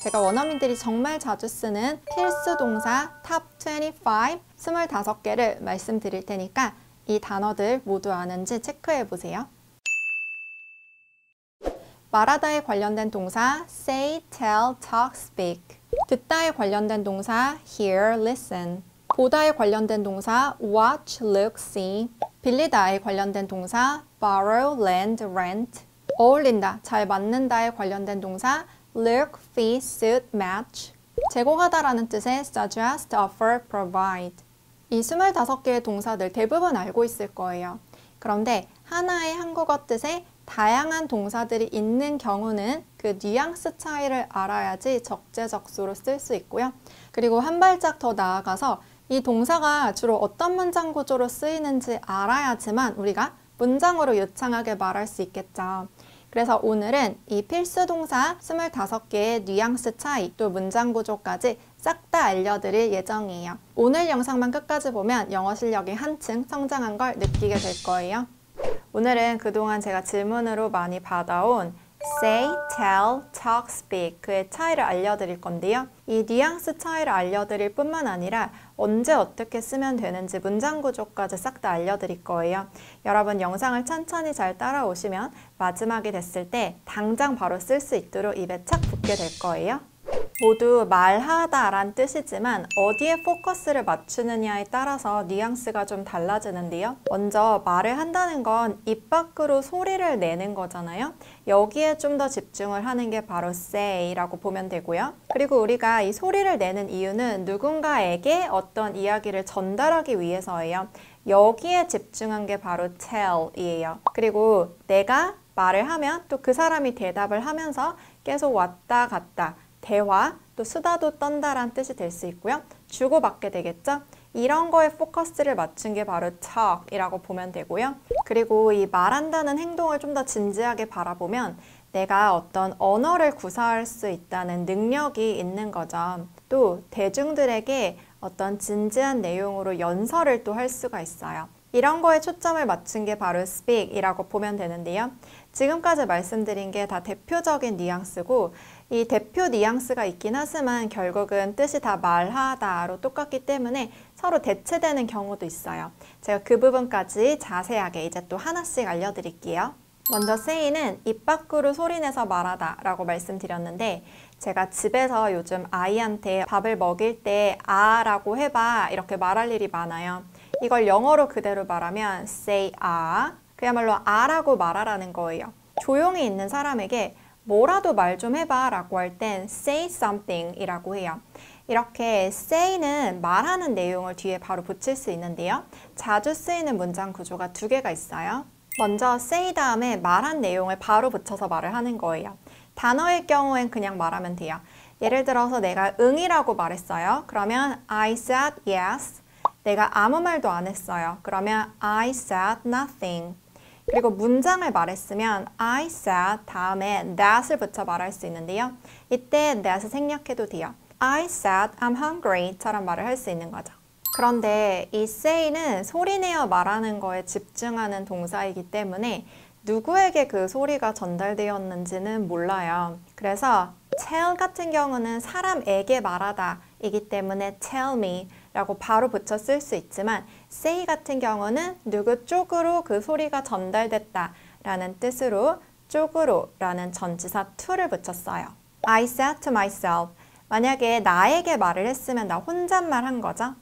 제가 원어민들이 정말 자주 쓰는 필수 동사 탑 25, 25개를 말씀드릴 테니까 이 단어들 모두 아는지 체크해 보세요. 말하다에 관련된 동사 say, tell, talk, speak. 듣다에 관련된 동사 hear, listen. 보다에 관련된 동사 watch, look, see. 빌리다에 관련된 동사 borrow, lend, rent. 어울린다, 잘 맞는다에 관련된 동사 look, fit, suit, match. 제공하다라는 뜻의 suggest, offer, provide. 이 25개의 동사들 대부분 알고 있을 거예요. 그런데 하나의 한국어 뜻에 다양한 동사들이 있는 경우는 그 뉘앙스 차이를 알아야지 적재적소로 쓸 수 있고요. 그리고 한 발짝 더 나아가서 이 동사가 주로 어떤 문장 구조로 쓰이는지 알아야지만 우리가 문장으로 유창하게 말할 수 있겠죠. 그래서 오늘은 이 필수 동사 25개의 뉘앙스 차이 또 문장 구조까지 싹 다 알려드릴 예정이에요. 오늘 영상만 끝까지 보면 영어 실력이 한층 성장한 걸 느끼게 될 거예요. 오늘은 그동안 제가 질문으로 많이 받아온 say, tell, talk, speak 그의 차이를 알려드릴 건데요. 이 뉘앙스 차이를 알려드릴 뿐만 아니라 언제 어떻게 쓰면 되는지 문장 구조까지 싹 다 알려드릴 거예요. 여러분 영상을 천천히 잘 따라오시면 마지막이 됐을 때 당장 바로 쓸 수 있도록 입에 착 붙게 될 거예요. 모두 말하다 란 뜻이지만 어디에 포커스를 맞추느냐에 따라서 뉘앙스가 좀 달라지는데요. 먼저 말을 한다는 건 입 밖으로 소리를 내는 거잖아요. 여기에 좀 더 집중을 하는 게 바로 say라고 보면 되고요. 그리고 우리가 이 소리를 내는 이유는 누군가에게 어떤 이야기를 전달하기 위해서예요. 여기에 집중한 게 바로 tell이에요. 그리고 내가 말을 하면 또 그 사람이 대답을 하면서 계속 왔다 갔다 대화, 또 수다도 떤다란 뜻이 될 수 있고요. 주고받게 되겠죠? 이런 거에 포커스를 맞춘 게 바로 talk이라고 보면 되고요. 그리고 이 말한다는 행동을 좀 더 진지하게 바라보면 내가 어떤 언어를 구사할 수 있다는 능력이 있는 거죠. 또 대중들에게 어떤 진지한 내용으로 연설을 또 할 수가 있어요. 이런 거에 초점을 맞춘 게 바로 speak이라고 보면 되는데요. 지금까지 말씀드린 게 다 대표적인 뉘앙스고 이 대표 뉘앙스가 있긴 하지만 결국은 뜻이 다 말하다로 똑같기 때문에 서로 대체되는 경우도 있어요. 제가 그 부분까지 자세하게 이제 또 하나씩 알려드릴게요. 먼저 say는 입 밖으로 소리내서 말하다 라고 말씀드렸는데 제가 집에서 요즘 아이한테 밥을 먹일 때 라고 해봐 이렇게 말할 일이 많아요. 이걸 영어로 그대로 말하면 say 그야말로 라고 말하라는 거예요. 조용히 있는 사람에게 뭐라도 말 좀 해봐 라고 할 땐 say something 이라고 해요. 이렇게 say는 말하는 내용을 뒤에 바로 붙일 수 있는데요. 자주 쓰이는 문장 구조가 두 개가 있어요. 먼저 say 다음에 말한 내용을 바로 붙여서 말을 하는 거예요. 단어의 경우엔 그냥 말하면 돼요. 예를 들어서 내가 응이라고 말했어요. 그러면 I said yes. 내가 아무 말도 안 했어요. 그러면 I said nothing. 그리고 문장을 말했으면 I said 다음에 that을 붙여 말할 수 있는데요. 이때 that을 생략해도 돼요. I said I'm hungry 처럼 말을 할 수 있는 거죠. 그런데 이 say는 소리내어 말하는 거에 집중하는 동사이기 때문에 누구에게 그 소리가 전달되었는지는 몰라요. 그래서 tell 같은 경우는 사람에게 말하다 이기 때문에 tell me 라고 바로 붙여 쓸 수 있지만 say 같은 경우는 누구 쪽으로 그 소리가 전달됐다 라는 뜻으로 쪽으로 라는 전치사 to를 붙였어요. I said to myself. 만약에 나에게 말을 했으면 나 혼잣말 한 거죠.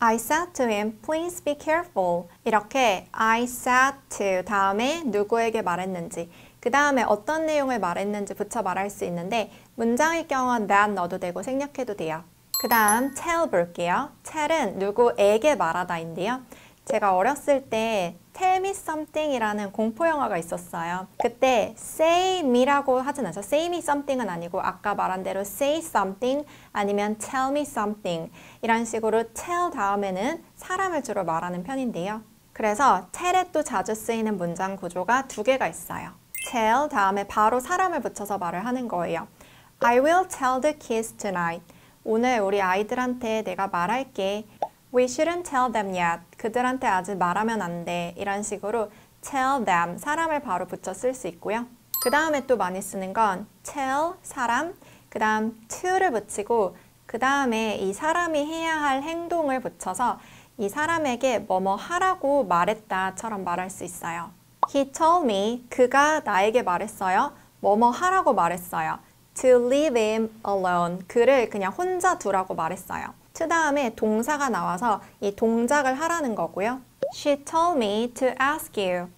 I said to him, please be careful. 이렇게 I said to 다음에 누구에게 말했는지 그 다음에 어떤 내용을 말했는지 붙여 말할 수 있는데 문장의 경우는 that 넣어도 되고 생략해도 돼요. 그 다음 tell 볼게요. tell은 누구에게 말하다인데요. 제가 어렸을 때 tell me something 이라는 공포 영화가 있었어요. 그때 say me라고 하진 않죠. say me something은 아니고 아까 말한 대로 say something 아니면 tell me something 이런 식으로 tell 다음에는 사람을 주로 말하는 편인데요. 그래서 tell에 또 자주 쓰이는 문장 구조가 두 개가 있어요. tell 다음에 바로 사람을 붙여서 말을 하는 거예요. I will tell the kids tonight. 오늘 우리 아이들한테 내가 말할게. We shouldn't tell them yet. 그들한테 아직 말하면 안 돼. 이런 식으로 tell them, 사람을 바로 붙여 쓸 수 있고요. 그 다음에 또 많이 쓰는 건 tell, 사람, 그 다음 to를 붙이고 그 다음에 이 사람이 해야 할 행동을 붙여서 이 사람에게 뭐뭐 하라고 말했다처럼 말할 수 있어요. He told me, 그가 나에게 말했어요. 뭐뭐 하라고 말했어요. To leave him alone, 그를 그냥 혼자 두라고 말했어요. to 다음에 동사가 나와서 이 동작을 하라는 거고요. She told me to ask you,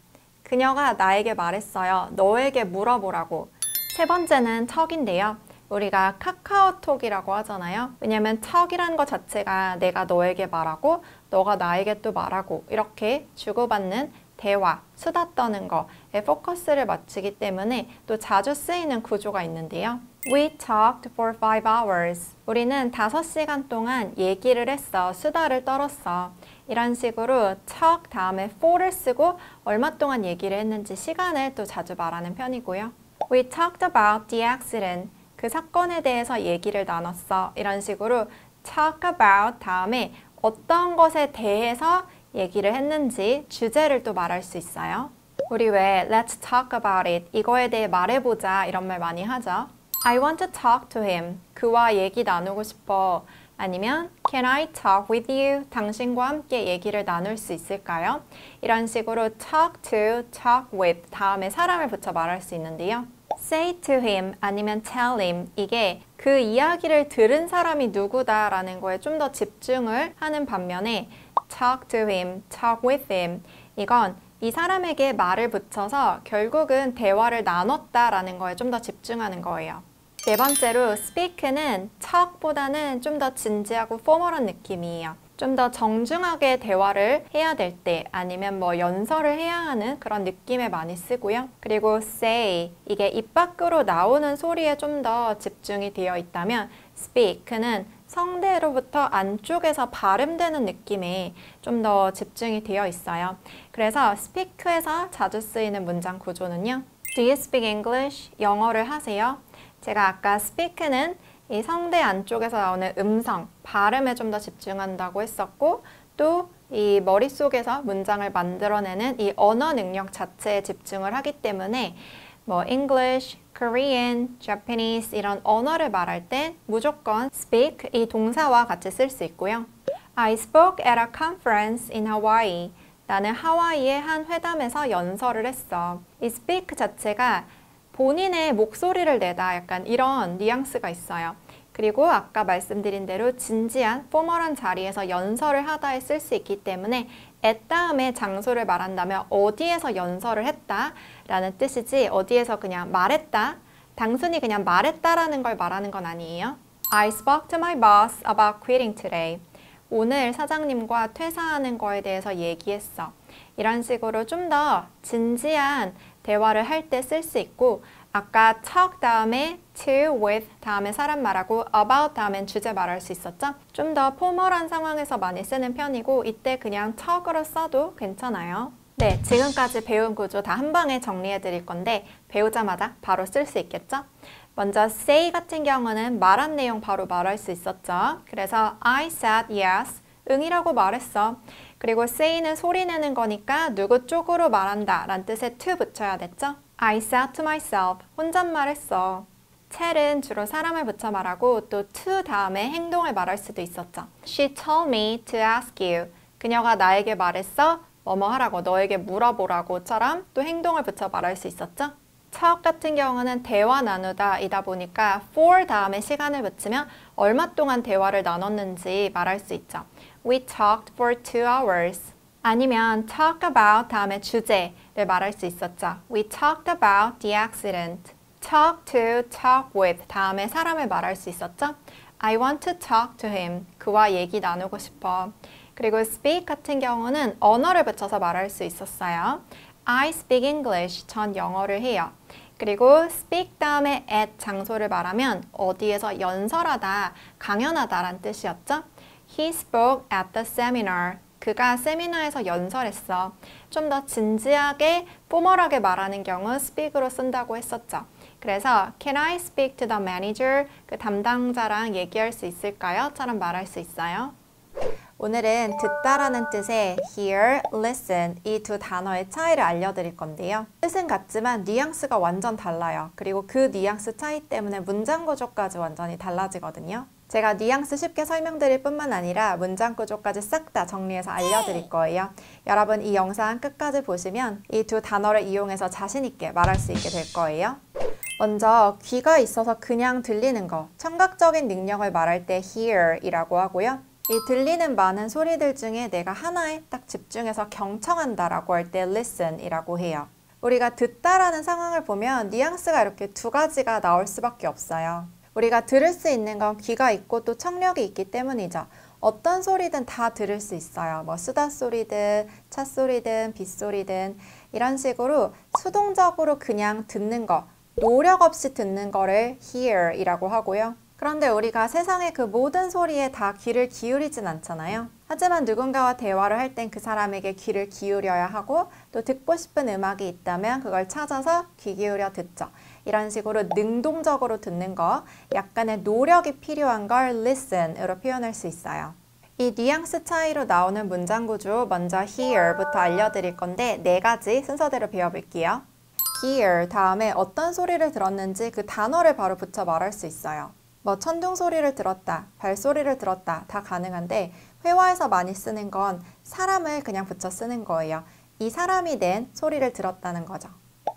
그녀가 나에게 말했어요. 너에게 물어보라고. 세 번째는 턱인데요. 우리가 카카오톡이라고 하잖아요. 왜냐면 턱이라는 것 자체가 내가 너에게 말하고 너가 나에게 또 말하고 이렇게 주고받는 대화, 수다 떠는 거에 포커스를 맞추기 때문에 또 자주 쓰이는 구조가 있는데요. We talked for 5 hours. 우리는 5시간 동안 얘기를 했어. 수다를 떨었어. 이런 식으로 talk 다음에 for를 쓰고 얼마 동안 얘기를 했는지 시간을 또 자주 말하는 편이고요. We talked about the accident. 그 사건에 대해서 얘기를 나눴어. 이런 식으로 talk about 다음에 어떤 것에 대해서 얘기를 했는지 주제를 또 말할 수 있어요. 우리 왜 let's talk about it, 이거에 대해 말해보자 이런 말 많이 하죠. I want to talk to him. 그와 얘기 나누고 싶어. 아니면 Can I talk with you? 당신과 함께 얘기를 나눌 수 있을까요? 이런 식으로 talk to, talk with 다음에 사람을 붙여 말할 수 있는데요. Say to him 아니면 tell him, 이게 그 이야기를 들은 사람이 누구다라는 거에 좀 더 집중을 하는 반면에 talk to him, talk with him, 이건 이 사람에게 말을 붙여서 결국은 대화를 나눴다라는 거에 좀 더 집중하는 거예요. 네 번째로 speak는 talk보다는 좀 더 진지하고 포멀한 느낌이에요. 좀 더 정중하게 대화를 해야 될 때 아니면 뭐 연설을 해야 하는 그런 느낌에 많이 쓰고요. 그리고 say, 이게 입 밖으로 나오는 소리에 좀 더 집중이 되어 있다면 speak는 성대로부터 안쪽에서 발음되는 느낌에 좀 더 집중이 되어 있어요. 그래서 speak에서 자주 쓰이는 문장 구조는요. Do you speak English? 영어를 하세요? 제가 아까 speak는 이 성대 안쪽에서 나오는 음성, 발음에 좀 더 집중한다고 했었고 또 이 머릿속에서 문장을 만들어내는 이 언어 능력 자체에 집중을 하기 때문에 뭐 English, Korean, Japanese 이런 언어를 말할 땐 무조건 speak 이 동사와 같이 쓸 수 있고요. I spoke at a conference in Hawaii. 나는 하와이의 한 회담에서 연설을 했어. 이 speak 자체가 본인의 목소리를 내다 약간 이런 뉘앙스가 있어요. 그리고 아까 말씀드린 대로 진지한 포멀한 자리에서 연설을 하다에 쓸 수 있기 때문에 at 다음에 장소를 말한다면 어디에서 연설을 했다 라는 뜻이지 어디에서 그냥 말했다, 단순히 그냥 말했다라는 걸 말하는 건 아니에요. I spoke to my boss about quitting today. 오늘 사장님과 퇴사하는 거에 대해서 얘기했어. 이런 식으로 좀 더 진지한 대화를 할 때 쓸 수 있고 아까 talk 다음에 to, with 다음에 사람 말하고 about 다음엔 주제 말할 수 있었죠? 좀 더 포멀한 상황에서 많이 쓰는 편이고 이때 그냥 talk으로 써도 괜찮아요. 네, 지금까지 배운 구조 다 한 방에 정리해 드릴 건데 배우자마자 바로 쓸 수 있겠죠? 먼저 say 같은 경우는 말한 내용 바로 말할 수 있었죠? 그래서 I said yes, 응이라고 말했어. 그리고 say는 소리 내는 거니까 누구 쪽으로 말한다 라는 뜻에 to 붙여야 됐죠? I said to myself, 혼잣말했어. tell은 주로 사람을 붙여 말하고 또 to 다음에 행동을 말할 수도 있었죠. She told me to ask you. 그녀가 나에게 말했어. 뭐뭐 하라고, 너에게 물어보라고처럼 또 행동을 붙여 말할 수 있었죠. talk 같은 경우는 대화 나누다 이다 보니까 for 다음에 시간을 붙이면 얼마 동안 대화를 나눴는지 말할 수 있죠. We talked for 2 hours. 아니면 talk about 다음에 주제를 말할 수 있었죠. We talked about the accident. talk to, talk with 다음에 사람을 말할 수 있었죠. I want to talk to him. 그와 얘기 나누고 싶어. 그리고 speak 같은 경우는 언어를 붙여서 말할 수 있었어요. I speak English. 전 영어를 해요. 그리고 speak 다음에 at 장소를 말하면 어디에서 연설하다, 강연하다라는 뜻이었죠. He spoke at the seminar. 그가 세미나에서 연설했어. 좀 더 진지하게, 포멀하게 말하는 경우 speak으로 쓴다고 했었죠. 그래서 Can I speak to the manager? 그 담당자랑 얘기할 수 있을까요? 처럼 말할 수 있어요. 오늘은 듣다라는 뜻의 hear, listen 이 두 단어의 차이를 알려드릴 건데요. 뜻은 같지만 뉘앙스가 완전 달라요. 그리고 그 뉘앙스 차이 때문에 문장 구조까지 완전히 달라지거든요. 제가 뉘앙스 쉽게 설명드릴 뿐만 아니라 문장 구조까지 싹 다 정리해서 알려드릴 거예요. 여러분 이 영상 끝까지 보시면 이 두 단어를 이용해서 자신 있게 말할 수 있게 될 거예요. 먼저 귀가 있어서 그냥 들리는 거, 청각적인 능력을 말할 때 hear 이라고 하고요. 이 들리는 많은 소리들 중에 내가 하나에 딱 집중해서 경청한다 라고 할 때 listen 이라고 해요. 우리가 듣다라는 상황을 보면 뉘앙스가 이렇게 두 가지가 나올 수밖에 없어요. 우리가 들을 수 있는 건 귀가 있고 또 청력이 있기 때문이죠. 어떤 소리든 다 들을 수 있어요. 뭐 수다 소리든 차 소리든 빗소리든 이런 식으로 수동적으로 그냥 듣는 거, 노력 없이 듣는 거를 hear 이라고 하고요. 그런데 우리가 세상의 그 모든 소리에 다 귀를 기울이진 않잖아요. 하지만 누군가와 대화를 할 땐 그 사람에게 귀를 기울여야 하고 또 듣고 싶은 음악이 있다면 그걸 찾아서 귀 기울여 듣죠. 이런 식으로 능동적으로 듣는 거, 약간의 노력이 필요한 걸 listen으로 표현할 수 있어요. 이 뉘앙스 차이로 나오는 문장 구조 먼저 hear부터 알려드릴 건데 네 가지 순서대로 배워볼게요. hear 다음에 어떤 소리를 들었는지 그 단어를 바로 붙여 말할 수 있어요. 뭐 천둥 소리를 들었다, 발소리를 들었다 다 가능한데 회화에서 많이 쓰는 건 사람을 그냥 붙여 쓰는 거예요. 이 사람이 낸 소리를 들었다는 거죠.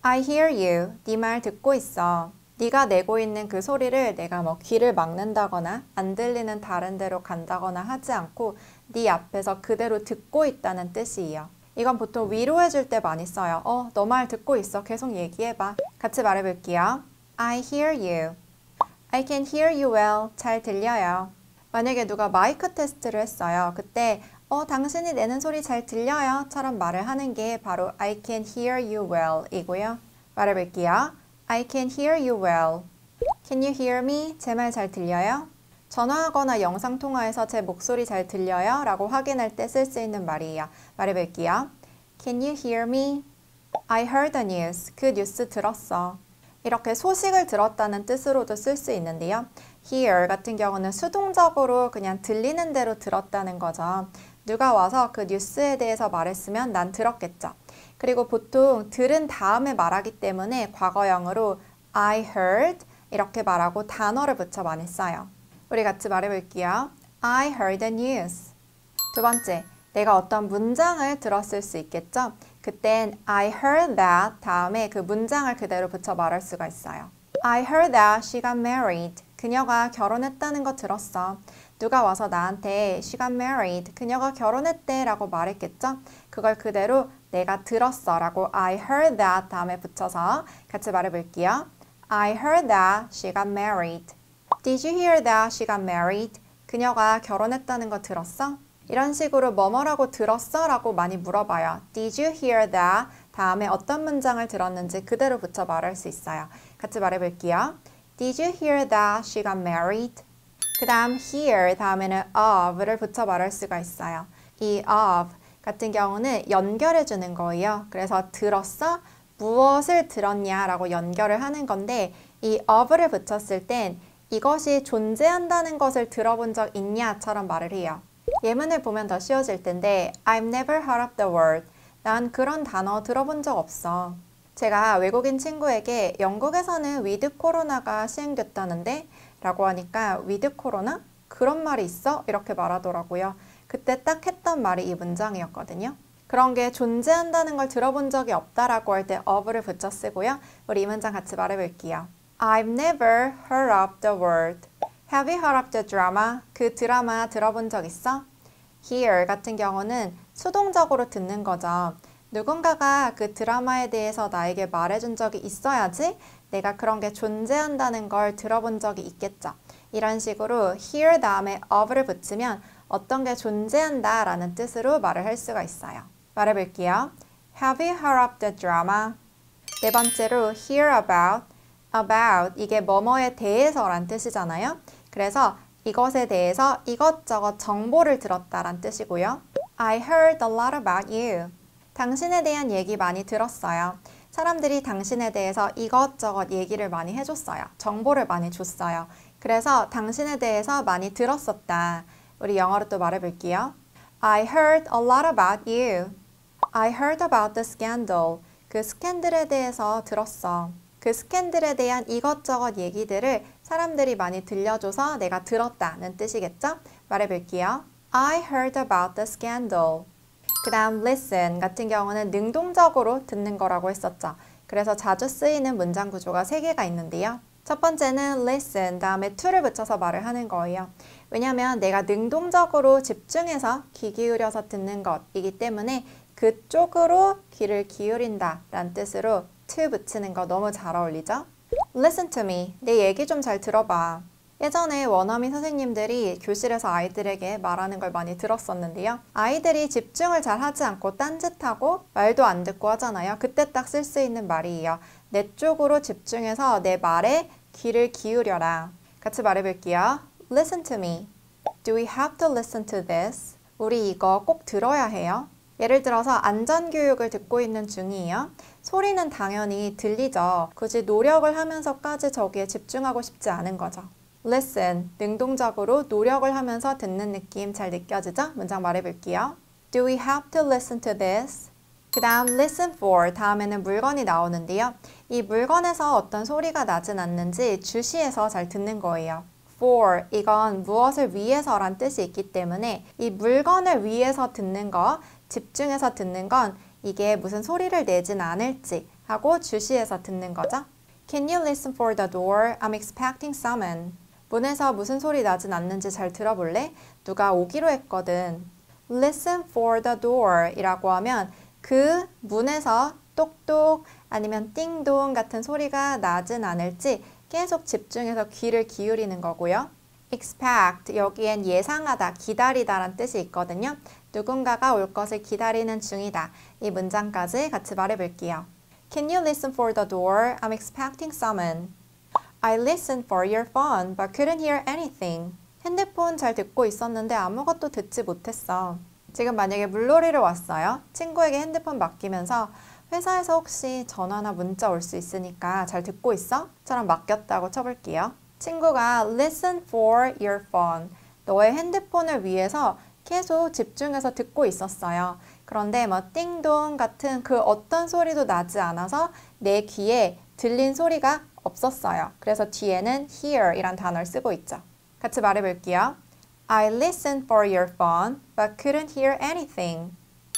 I hear you. 네 말 듣고 있어. 네가 내고 있는 그 소리를 내가 뭐 귀를 막는다거나 안 들리는 다른 데로 간다거나 하지 않고 네 앞에서 그대로 듣고 있다는 뜻이에요. 이건 보통 위로해 줄 때 많이 써요. 너 말 듣고 있어. 계속 얘기해봐. 같이 말해볼게요. I hear you. I can hear you well. 잘 들려요. 만약에 누가 마이크 테스트를 했어요. 그때 당신이 내는 소리 잘 들려요. 처럼 말을 하는 게 바로 I can hear you well 이고요. 말해볼게요. I can hear you well. Can you hear me? 제 말 잘 들려요? 전화하거나 영상통화에서 제 목소리 잘 들려요? 라고 확인할 때 쓸 수 있는 말이에요. 말해볼게요. Can you hear me? I heard the news. 그 뉴스 들었어. 이렇게 소식을 들었다는 뜻으로도 쓸 수 있는데요. hear 같은 경우는 수동적으로 그냥 들리는 대로 들었다는 거죠. 누가 와서 그 뉴스에 대해서 말했으면 난 들었겠죠. 그리고 보통 들은 다음에 말하기 때문에 과거형으로 I heard 이렇게 말하고 단어를 붙여 많이 써요. 우리 같이 말해볼게요. I heard the news. 두 번째, 내가 어떤 문장을 들었을 수 있겠죠? 그땐 I heard that 다음에 그 문장을 그대로 붙여 말할 수가 있어요. I heard that she got married. 그녀가 결혼했다는 거 들었어. 누가 와서 나한테 she got married. 그녀가 결혼했대 라고 말했겠죠? 그걸 그대로 내가 들었어 라고 I heard that 다음에 붙여서 같이 말해볼게요. I heard that she got married. Did you hear that she got married? 그녀가 결혼했다는 거 들었어? 이런 식으로 뭐뭐라고 들었어? 라고 많이 물어봐요. Did you hear that? 다음에 어떤 문장을 들었는지 그대로 붙여 말할 수 있어요. 같이 말해볼게요. Did you hear that she got married? 그 다음 hear 다음에는 of를 붙여 말할 수가 있어요. 이 of 같은 경우는 연결해 주는 거예요. 그래서 들었어? 무엇을 들었냐? 라고 연결을 하는 건데 이 of를 붙였을 땐 이것이 존재한다는 것을 들어본 적 있냐? 처럼 말을 해요. 예문을 보면 더 쉬워질 텐데 I've never heard of the word. 난 그런 단어 들어본 적 없어. 제가 외국인 친구에게 영국에서는 위드 코로나가 시행됐다는데 라고 하니까 위드 코로나? 그런 말이 있어? 이렇게 말하더라고요. 그때 딱 했던 말이 이 문장이었거든요. 그런 게 존재한다는 걸 들어본 적이 없다라고 할 때 of를 붙여 쓰고요. 우리 이 문장 같이 말해볼게요. I've never heard of the word. Have you heard of the drama? 그 드라마 들어본 적 있어? Hear 같은 경우는 수동적으로 듣는 거죠. 누군가가 그 드라마에 대해서 나에게 말해준 적이 있어야지 내가 그런 게 존재한다는 걸 들어본 적이 있겠죠. 이런 식으로 hear 다음에 of를 붙이면 어떤 게 존재한다 라는 뜻으로 말을 할 수가 있어요. 말해볼게요. Have you heard of the drama? 네 번째로 hear about. about 이게 뭐뭐에 대해서란 뜻이잖아요. 그래서 이것에 대해서 이것저것 정보를 들었다란 뜻이고요. I heard a lot about you. 당신에 대한 얘기 많이 들었어요. 사람들이 당신에 대해서 이것저것 얘기를 많이 해줬어요. 정보를 많이 줬어요. 그래서 당신에 대해서 많이 들었었다. 우리 영어로 또 말해볼게요. I heard a lot about you. I heard about the scandal. 그 스캔들에 대해서 들었어. 그 스캔들에 대한 이것저것 얘기들을 사람들이 많이 들려줘서 내가 들었다는 뜻이겠죠? 말해볼게요. I heard about the scandal. 그 다음 listen 같은 경우는 능동적으로 듣는 거라고 했었죠. 그래서 자주 쓰이는 문장 구조가 3개가 있는데요. 첫 번째는 listen, 다음에 to를 붙여서 말을 하는 거예요. 왜냐하면 내가 능동적으로 집중해서 귀 기울여서 듣는 것이기 때문에 그쪽으로 귀를 기울인다 라는 뜻으로 to 붙이는 거 너무 잘 어울리죠? Listen to me, 내 얘기 좀 잘 들어봐. 예전에 원어민 선생님들이 교실에서 아이들에게 말하는 걸 많이 들었었는데요. 아이들이 집중을 잘 하지 않고 딴짓하고 말도 안 듣고 하잖아요. 그때 딱 쓸 수 있는 말이에요. 내 쪽으로 집중해서 내 말에 귀를 기울여라. 같이 말해볼게요. Listen to me. Do we have to listen to this? 우리 이거 꼭 들어야 해요. 예를 들어서 안전교육을 듣고 있는 중이에요. 소리는 당연히 들리죠. 굳이 노력을 하면서까지 저기에 집중하고 싶지 않은 거죠. Listen, 능동적으로 노력을 하면서 듣는 느낌 잘 느껴지죠? 문장 말해볼게요. Do we have to listen to this? 그 다음 listen for, 다음에는 물건이 나오는데요. 이 물건에서 어떤 소리가 나진 않는지 주시해서 잘 듣는 거예요. For, 이건 무엇을 위해서란 뜻이 있기 때문에 이 물건을 위해서 듣는 거, 집중해서 듣는 건 이게 무슨 소리를 내진 않을지 하고 주시해서 듣는 거죠. Can you listen for the door? I'm expecting someone. 문에서 무슨 소리 나진 않는지 잘 들어볼래? 누가 오기로 했거든. Listen for the door 이라고 하면 그 문에서 똑똑 아니면 띵동 같은 소리가 나진 않을지 계속 집중해서 귀를 기울이는 거고요. expect, 여기엔 예상하다, 기다리다 라는 뜻이 있거든요. 누군가가 올 것을 기다리는 중이다. 이 문장까지 같이 말해볼게요. Can you listen for the door? I'm expecting someone. I listened for your phone, but couldn't hear anything. 핸드폰 잘 듣고 있었는데 아무것도 듣지 못했어. 지금 만약에 물놀이를 왔어요. 친구에게 핸드폰 맡기면서 회사에서 혹시 전화나 문자 올 수 있으니까 잘 듣고 있어? 처럼 맡겼다고 쳐볼게요. 친구가 listen for your phone. 너의 핸드폰을 위해서 계속 집중해서 듣고 있었어요. 그런데 뭐 띵동 같은 그 어떤 소리도 나지 않아서 내 귀에 들린 소리가 없었어요. 그래서 뒤에는 hear 이란 단어를 쓰고 있죠. 같이 말해볼게요. I listened for your phone, but couldn't hear anything.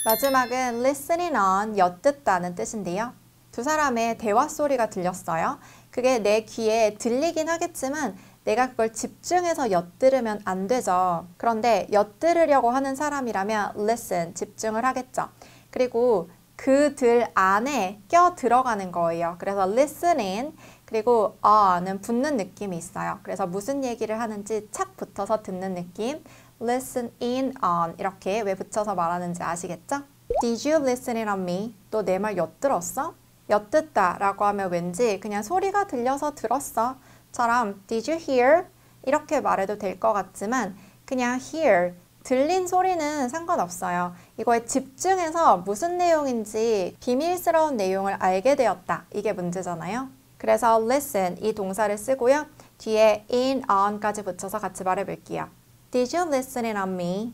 마지막은 listening on, 엿듣다는 뜻인데요. 두 사람의 대화 소리가 들렸어요. 그게 내 귀에 들리긴 하겠지만 내가 그걸 집중해서 엿들으면 안 되죠. 그런데 엿들으려고 하는 사람이라면 listen, 집중을 하겠죠. 그리고 그들 안에 껴 들어가는 거예요. 그래서 listening, 그리고 on은 붙는 느낌이 있어요. 그래서 무슨 얘기를 하는지 착 붙어서 듣는 느낌. listen in on 이렇게 왜 붙여서 말하는지 아시겠죠? Did you listen in on me? 너 내 말 엿들었어? 엿듣다 라고 하면 왠지 그냥 소리가 들려서 들었어 처럼 Did you hear? 이렇게 말해도 될 것 같지만 그냥 hear, 들린 소리는 상관없어요. 이거에 집중해서 무슨 내용인지 비밀스러운 내용을 알게 되었다. 이게 문제잖아요. 그래서 listen 이 동사를 쓰고요. 뒤에 in, on까지 붙여서 같이 말해볼게요. Did you listen in on me?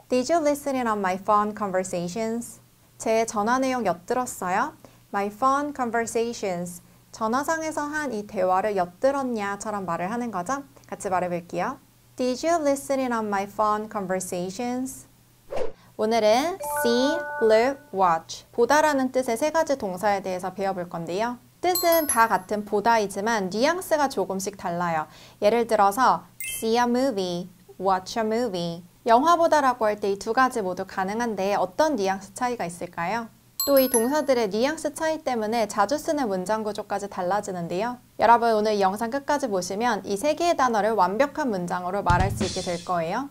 Did you listen in on my phone conversations? 제 전화 내용 엿들었어요? My phone conversations. 전화상에서 한 이 대화를 엿들었냐처럼 말을 하는 거죠. 같이 말해볼게요. Did you listen in on my phone conversations? 오늘은 see, look, watch. 보다라는 뜻의 3가지 동사에 대해서 배워볼 건데요. 뜻은 다 같은 보다이지만 뉘앙스가 조금씩 달라요. 예를 들어서 see a movie, watch a movie. 영화 보다라고 할 때 이 2가지 모두 가능한데 어떤 뉘앙스 차이가 있을까요? 또 이 동사들의 뉘앙스 차이 때문에 자주 쓰는 문장 구조까지 달라지는데요. 여러분 오늘 이 영상 끝까지 보시면 이 3개의 단어를 완벽한 문장으로 말할 수 있게 될 거예요.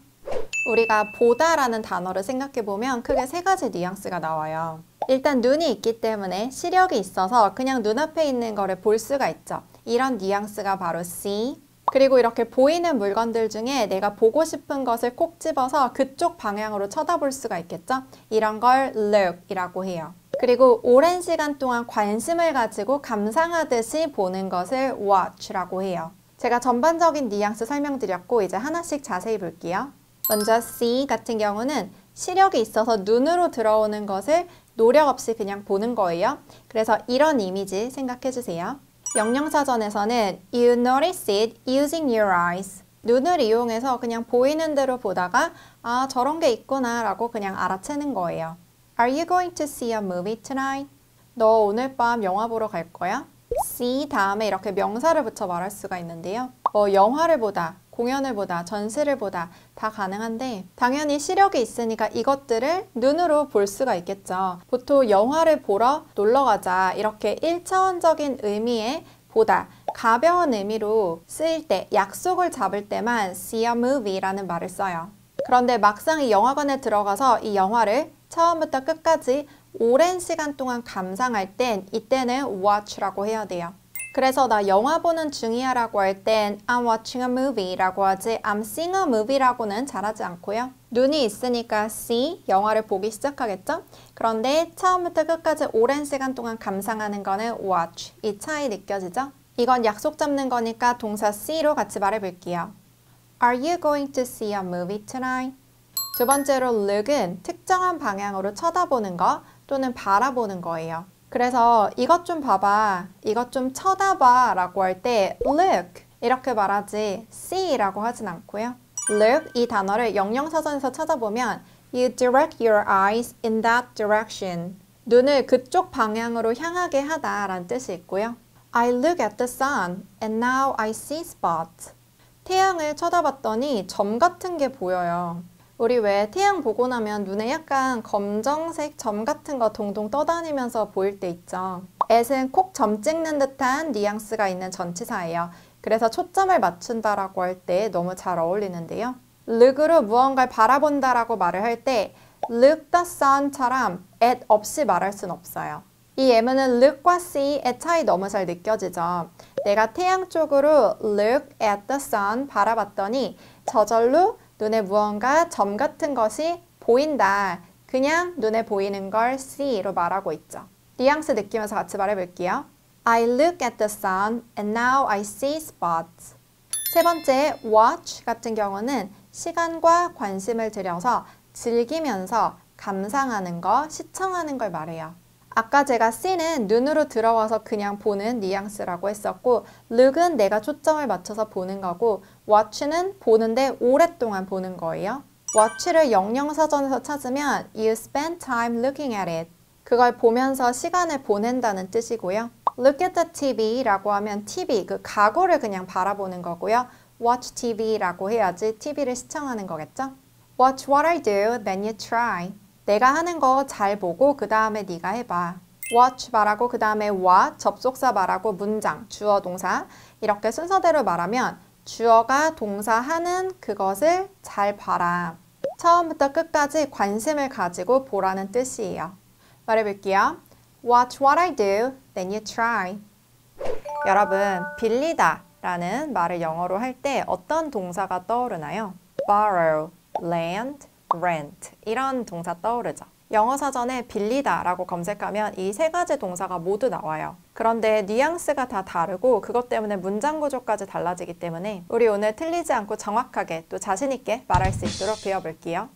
우리가 보다라는 단어를 생각해보면 크게 3가지 뉘앙스가 나와요. 일단 눈이 있기 때문에 시력이 있어서 그냥 눈앞에 있는 거를 볼 수가 있죠. 이런 뉘앙스가 바로 see. 그리고 이렇게 보이는 물건들 중에 내가 보고 싶은 것을 콕 집어서 그쪽 방향으로 쳐다볼 수가 있겠죠? 이런 걸 look 이라고 해요. 그리고 오랜 시간 동안 관심을 가지고 감상하듯이 보는 것을 watch라고 해요. 제가 전반적인 뉘앙스 설명드렸고 이제 하나씩 자세히 볼게요. 먼저 see 같은 경우는 시력이 있어서 눈으로 들어오는 것을 노력 없이 그냥 보는 거예요. 그래서 이런 이미지 생각해 주세요. 영영사전에서는 You notice it using your eyes. 눈을 이용해서 그냥 보이는 대로 보다가 아, 저런 게 있구나 라고 그냥 알아채는 거예요. Are you going to see a movie tonight? 너 오늘 밤 영화 보러 갈 거야? see 다음에 이렇게 명사를 붙여 말할 수가 있는데요. 영화를 보다, 공연을 보다, 전시를 보다 다 가능한데 당연히 시력이 있으니까 이것들을 눈으로 볼 수가 있겠죠. 보통 영화를 보러 놀러 가자 이렇게 1차원적인 의미의 보다 가벼운 의미로 쓰일 때 약속을 잡을 때만 see a movie라는 말을 써요. 그런데 막상 이 영화관에 들어가서 이 영화를 처음부터 끝까지 오랜 시간 동안 감상할 땐 이때는 watch라고 해야 돼요. 그래서 나 영화 보는 중이야 라고 할 땐 I'm watching a movie 라고 하지 I'm seeing a movie 라고는 잘하지 않고요. 눈이 있으니까 see, 영화를 보기 시작하겠죠? 그런데 처음부터 끝까지 오랜 시간 동안 감상하는 거는 watch, 이 차이 느껴지죠? 이건 약속 잡는 거니까 동사 see로 같이 말해볼게요. Are you going to see a movie tonight? 두 번째로 look은 특정한 방향으로 쳐다보는 거 또는 바라보는 거예요. 그래서 이것 좀 봐봐, 이것 좀 쳐다봐 라고 할 때 look 이렇게 말하지 see 라고 하진 않고요. look 이 단어를 영영사전에서 찾아보면 You direct your eyes in that direction. 눈을 그쪽 방향으로 향하게 하다 라는 뜻이 있고요. I look at the sun and now I see spots. 태양을 쳐다봤더니 점 같은 게 보여요. 우리 왜 태양 보고 나면 눈에 약간 검정색 점 같은 거 동동 떠다니면서 보일 때 있죠. at은 콕 점 찍는 듯한 뉘앙스가 있는 전치사예요. 그래서 초점을 맞춘다라고 할 때 너무 잘 어울리는데요. look으로 무언가를 바라본다라고 말을 할 때 look the sun처럼 at 없이 말할 순 없어요. 이 예문은 look과 see의 차이 너무 잘 느껴지죠. 내가 태양 쪽으로 look at the sun 바라봤더니 저절로 눈에 무언가 점 같은 것이 보인다. 그냥 눈에 보이는 걸 see로 말하고 있죠. 뉘앙스 느끼면서 같이 말해볼게요. I look at the sun and now I see spots. 세 번째, watch 같은 경우는 시간과 관심을 들여서 즐기면서 감상하는 거, 시청하는 걸 말해요. 아까 제가 see는 눈으로 들어와서 그냥 보는 뉘앙스라고 했었고 look은 내가 초점을 맞춰서 보는 거고 watch는 보는데 오랫동안 보는 거예요. watch를 영영사전에서 찾으면 you spend time looking at it. 그걸 보면서 시간을 보낸다는 뜻이고요. look at the TV라고 하면 TV, 그 가구를 그냥 바라보는 거고요. watch TV라고 해야지 TV를 시청하는 거겠죠? watch what I do, then you try. 내가 하는 거 잘 보고 그 다음에 네가 해봐. watch 말하고 그 다음에 what, 접속사 말하고 문장, 주어, 동사 이렇게 순서대로 말하면 주어가 동사하는 그것을 잘 봐라. 처음부터 끝까지 관심을 가지고 보라는 뜻이에요. 말해볼게요. Watch what I do, then you try. 여러분, 빌리다 라는 말을 영어로 할 때 어떤 동사가 떠오르나요? borrow, lend, rent 이런 동사 떠오르죠. 영어 사전에 빌리다 라고 검색하면 이 세 가지 동사가 모두 나와요. 그런데 뉘앙스가 다 다르고 그것 때문에 문장 구조까지 달라지기 때문에 우리 오늘 틀리지 않고 정확하게 또 자신 있게 말할 수 있도록 배워볼게요.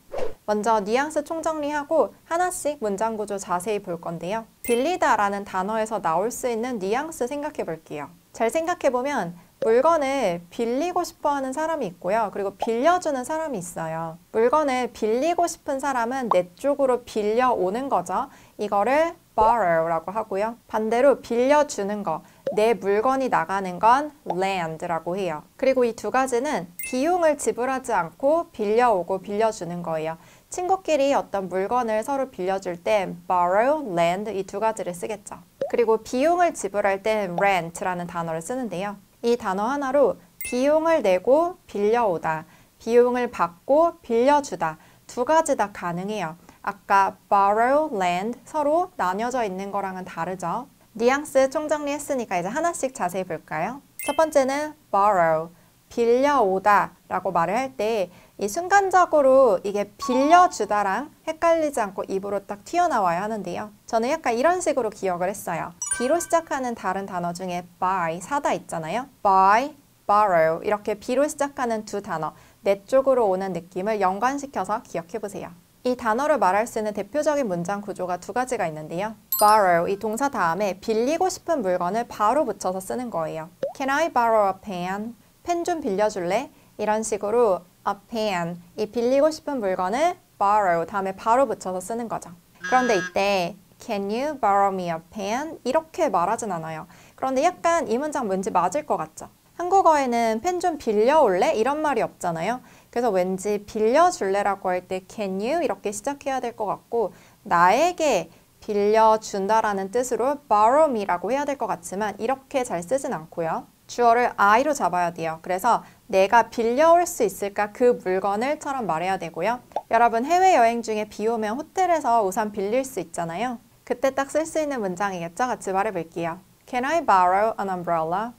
먼저 뉘앙스 총정리하고 하나씩 문장 구조 자세히 볼 건데요. 빌리다 라는 단어에서 나올 수 있는 뉘앙스 생각해 볼게요. 잘 생각해보면 물건을 빌리고 싶어 하는 사람이 있고요. 그리고 빌려주는 사람이 있어요. 물건을 빌리고 싶은 사람은 내 쪽으로 빌려오는 거죠. 이거를 borrow라고 하고요. 반대로 빌려주는 거, 내 물건이 나가는 건 lend라고 해요. 그리고 이 두 가지는 비용을 지불하지 않고 빌려오고 빌려주는 거예요. 친구끼리 어떤 물건을 서로 빌려줄 때 borrow, lend 이 두 가지를 쓰겠죠. 그리고 비용을 지불할 때 rent라는 단어를 쓰는데요. 이 단어 하나로 비용을 내고 빌려오다, 비용을 받고 빌려주다 두 가지 다 가능해요. 아까 borrow, lend 서로 나뉘어져 있는 거랑은 다르죠. 뉘앙스 총정리했으니까 이제 하나씩 자세히 볼까요? 첫 번째는 borrow, 빌려오다 라고 말을 할 때 이 순간적으로 이게 빌려주다랑 헷갈리지 않고 입으로 딱 튀어나와야 하는데요. 저는 약간 이런 식으로 기억을 했어요. B로 시작하는 다른 단어 중에 buy, 사다 있잖아요. buy, borrow 이렇게 B로 시작하는 두 단어 내 쪽으로 오는 느낌을 연관시켜서 기억해 보세요. 이 단어를 말할 수 있는 대표적인 문장 구조가 두 가지가 있는데요. borrow, 이 동사 다음에 빌리고 싶은 물건을 바로 붙여서 쓰는 거예요. Can I borrow a pen? 펜 좀 빌려줄래? 이런 식으로 a pen, 이 빌리고 싶은 물건을 borrow 다음에 바로 붙여서 쓰는 거죠. 그런데 이때 Can you borrow me a pen? 이렇게 말하진 않아요. 그런데 약간 이 문장 왠지 맞을 것 같죠? 한국어에는 펜 좀 빌려올래? 이런 말이 없잖아요. 그래서 왠지 빌려줄래라고 할 때 can you 이렇게 시작해야 될 것 같고 나에게 빌려준다라는 뜻으로 borrow me라고 해야 될 것 같지만 이렇게 잘 쓰진 않고요. 주어를 I로 잡아야 돼요. 그래서 내가 빌려올 수 있을까 그 물건을처럼 말해야 되고요. 여러분 해외여행 중에 비 오면 호텔에서 우산 빌릴 수 있잖아요. 그때 딱 쓸 수 있는 문장이겠죠? 같이 말해볼게요. Can I borrow an umbrella?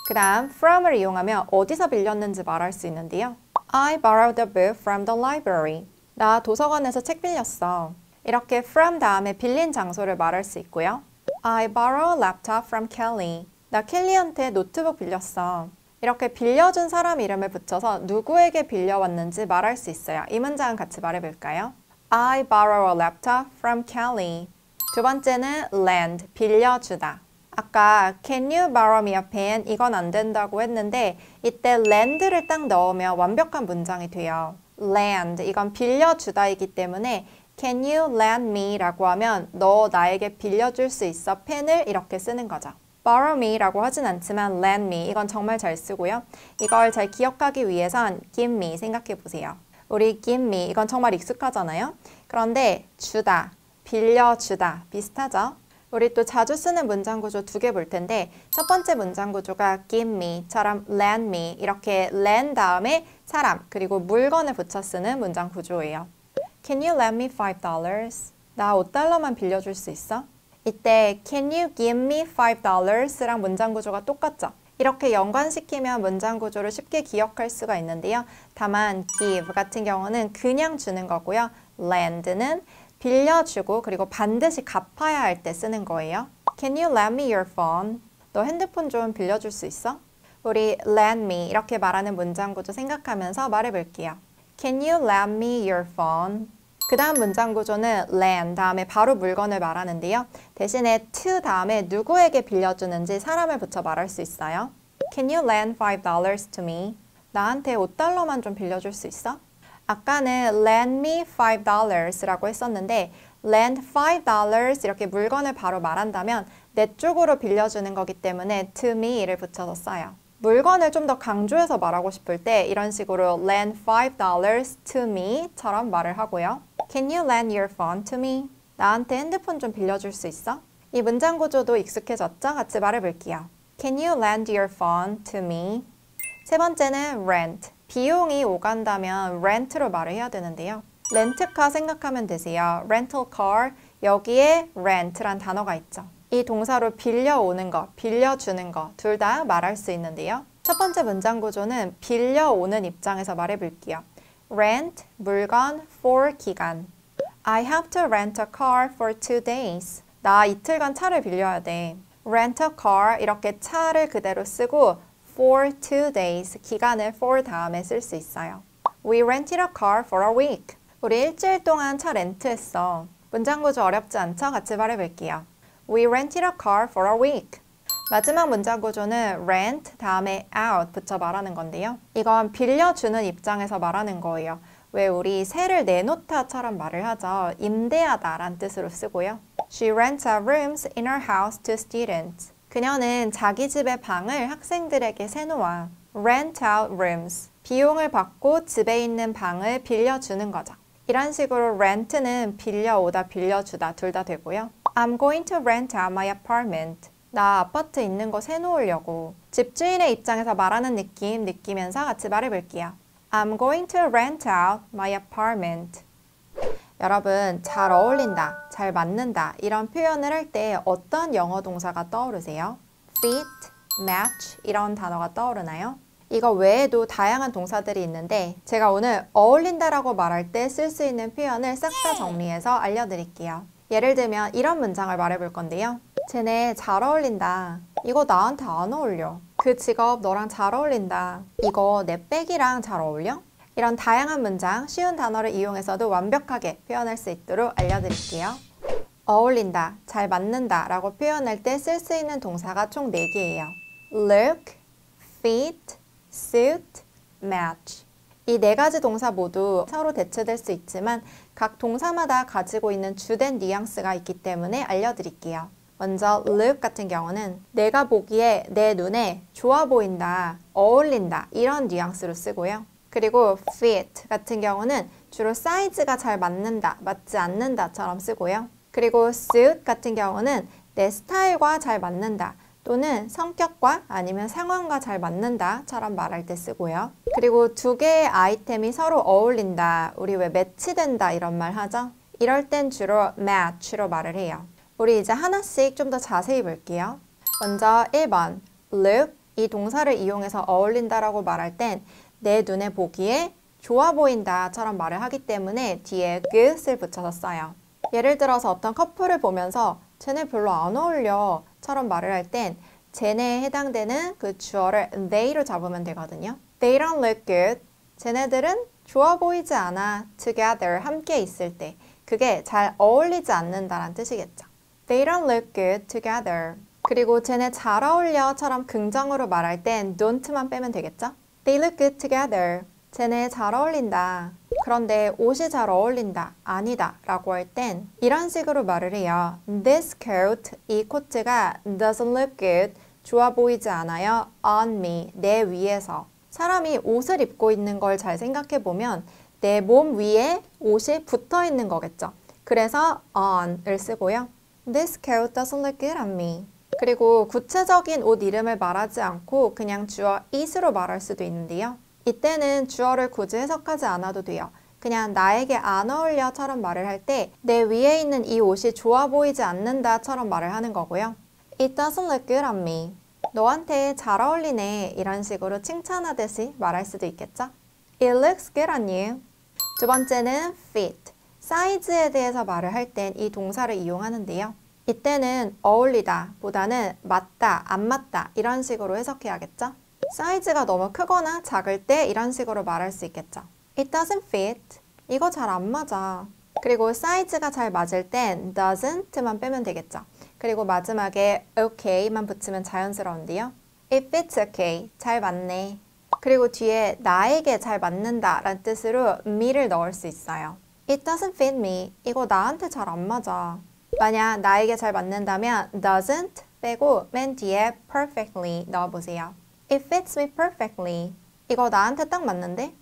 그 다음 from을 이용하면 어디서 빌렸는지 말할 수 있는데요. I borrowed a book from the library. 나 도서관에서 책 빌렸어. 이렇게 from 다음에 빌린 장소를 말할 수 있고요. I borrowed a laptop from Kelly. 나 켈리한테 노트북 빌렸어. 이렇게 빌려준 사람 이름을 붙여서 누구에게 빌려왔는지 말할 수 있어요. 이 문장은 같이 말해볼까요? I borrow a laptop from Kelly. 두 번째는 lend, 빌려주다. 아까 Can you borrow me a pen? 이건 안 된다고 했는데 이때 lend를 딱 넣으면 완벽한 문장이 돼요. lend, 이건 빌려주다이기 때문에 Can you lend me? 라고 하면 너 나에게 빌려줄 수 있어? 펜을 이렇게 쓰는 거죠. borrow me 라고 하진 않지만 lend me, 이건 정말 잘 쓰고요. 이걸 잘 기억하기 위해선 give me 생각해 보세요. 우리 give me, 이건 정말 익숙하잖아요. 그런데 주다, 빌려주다 비슷하죠? 우리 또 자주 쓰는 문장 구조 두 개 볼 텐데 첫 번째 문장 구조가 give me처럼 lend me, 이렇게 lend 다음에 사람 그리고 물건을 붙여 쓰는 문장 구조예요. Can you lend me $5? 나 $5만 빌려줄 수 있어? 이때 Can you give me $5랑 문장 구조가 똑같죠? 이렇게 연관시키면 문장 구조를 쉽게 기억할 수가 있는데요. 다만 give 같은 경우는 그냥 주는 거고요. lend는 빌려주고 그리고 반드시 갚아야 할 때 쓰는 거예요. Can you lend me your phone? 너 핸드폰 좀 빌려줄 수 있어? 우리 lend me 이렇게 말하는 문장 구조 생각하면서 말해볼게요. Can you lend me your phone? 그 다음 문장 구조는 lend 다음에 바로 물건을 말하는데요. 대신에 to 다음에 누구에게 빌려주는지 사람을 붙여 말할 수 있어요. Can you lend $5 to me? 나한테 $5만 좀 빌려줄 수 있어? 아까는 lend me $5라고 했었는데 lend $5 이렇게 물건을 바로 말한다면 내 쪽으로 빌려주는 거기 때문에 to me를 붙여서 써요. 물건을 좀 더 강조해서 말하고 싶을 때 이런 식으로 lend $5 to me처럼 말을 하고요. Can you lend your phone to me? 나한테 핸드폰 좀 빌려줄 수 있어? 이 문장 구조도 익숙해졌죠? 같이 말해볼게요. Can you lend your phone to me? 세 번째는 rent. 비용이 오간다면 rent로 말을 해야 되는데요. 렌트카 생각하면 되세요. rental car, 여기에 rent란 단어가 있죠. 이 동사로 빌려오는 거, 빌려주는 거 둘 다 말할 수 있는데요. 첫 번째 문장 구조는 빌려오는 입장에서 말해볼게요. rent, 물건, for 기간. I have to rent a car for 2 days. 나 이틀간 차를 빌려야 돼. rent a car, 이렇게 차를 그대로 쓰고 for 2 days, 기간을 for 다음에 쓸 수 있어요. We rented a car for a week. 우리 일주일 동안 차 렌트했어. 문장 구조 어렵지 않죠? 같이 말해볼게요. We rented a car for a week. 마지막 문장 구조는 rent 다음에 out 붙여 말하는 건데요. 이건 빌려주는 입장에서 말하는 거예요. 왜 우리 세를 내놓다처럼 말을 하죠. 임대하다란 뜻으로 쓰고요. She rents out rooms in her house to students. 그녀는 자기 집의 방을 학생들에게 세놓아. Rent out rooms. 비용을 받고 집에 있는 방을 빌려주는 거죠. 이런 식으로 rent는 빌려오다, 빌려주다 둘 다 되고요. I'm going to rent out my apartment. 나 아파트 있는 거 세놓으려고. 집주인의 입장에서 말하는 느낌 느끼면서 같이 말해볼게요. I'm going to rent out my apartment. 여러분, 잘 어울린다, 잘 맞는다 이런 표현을 할 때 어떤 영어 동사가 떠오르세요? fit, match 이런 단어가 떠오르나요? 이거 외에도 다양한 동사들이 있는데 제가 오늘 어울린다라고 말할 때 쓸 수 있는 표현을 싹 다 정리해서 알려드릴게요. 예를 들면 이런 문장을 말해볼 건데요. 쟤네 잘 어울린다. 이거 나한테 안 어울려. 그 직업 너랑 잘 어울린다. 이거 내 백이랑 잘 어울려? 이런 다양한 문장, 쉬운 단어를 이용해서도 완벽하게 표현할 수 있도록 알려드릴게요. 어울린다, 잘 맞는다 라고 표현할 때 쓸 수 있는 동사가 총 4개예요. look, fit, suit, match. 이 4가지 동사 모두 서로 대체될 수 있지만 각 동사마다 가지고 있는 주된 뉘앙스가 있기 때문에 알려드릴게요. 먼저 look 같은 경우는 내가 보기에 내 눈에 좋아 보인다, 어울린다 이런 뉘앙스로 쓰고요. 그리고 fit 같은 경우는 주로 사이즈가 잘 맞는다, 맞지 않는다처럼 쓰고요. 그리고 suit 같은 경우는 내 스타일과 잘 맞는다 또는 성격과 아니면 상황과 잘 맞는다처럼 말할 때 쓰고요. 그리고 2개의 아이템이 서로 어울린다, 우리 왜 매치된다 이런 말 하죠? 이럴 땐 주로 match로 말을 해요. 우리 이제 하나씩 좀 더 자세히 볼게요. 먼저 1번 look, 이 동사를 이용해서 어울린다라고 말할 땐 내 눈에 보기에 좋아 보인다처럼 말을 하기 때문에 뒤에 good을 붙여서 써요. 예를 들어서 어떤 커플을 보면서 쟤네 별로 안 어울려 처럼 말을 할 땐 쟤네에 해당되는 그 주어를 they로 잡으면 되거든요. They don't look good. 쟤네들은 좋아 보이지 않아. together, 함께 있을 때. 그게 잘 어울리지 않는다란 뜻이겠죠. They don't look good together. 그리고 쟤네 잘 어울려처럼 긍정으로 말할 땐 don't만 빼면 되겠죠? They look good together. 쟤네 잘 어울린다. 그런데 옷이 잘 어울린다. 아니다. 라고 할 땐 이런 식으로 말을 해요. This coat, 이 코트가 doesn't look good. 좋아 보이지 않아요. On me, 내 위에서. 사람이 옷을 입고 있는 걸 잘 생각해 보면 내 몸 위에 옷이 붙어 있는 거겠죠. 그래서 on을 쓰고요. This coat doesn't look good on me. 그리고 구체적인 옷 이름을 말하지 않고 그냥 주어 it으로 말할 수도 있는데요. 이때는 주어를 굳이 해석하지 않아도 돼요. 그냥 나에게 안 어울려처럼 말을 할 때 내 위에 있는 이 옷이 좋아 보이지 않는다처럼 말을 하는 거고요. It doesn't look good on me. 너한테 잘 어울리네 이런 식으로 칭찬하듯이 말할 수도 있겠죠. It looks good on you. 두 번째는 fit. 사이즈에 대해서 말을 할 땐 이 동사를 이용하는데요. 이때는 어울리다 보다는 맞다, 안 맞다 이런 식으로 해석해야겠죠. 사이즈가 너무 크거나 작을 때 이런 식으로 말할 수 있겠죠. It doesn't fit. 이거 잘 안 맞아. 그리고 사이즈가 잘 맞을 땐 doesn't만 빼면 되겠죠. 그리고 마지막에 okay만 붙이면 자연스러운데요. It fits okay. 잘 맞네. 그리고 뒤에 나에게 잘 맞는다 라는 뜻으로 me를 넣을 수 있어요. It doesn't fit me. 이거 나한테 잘 안 맞아. 만약 나에게 잘 맞는다면 doesn't 빼고 맨 뒤에 perfectly 넣어보세요. It fits me perfectly. 이거 나한테 딱 맞는데?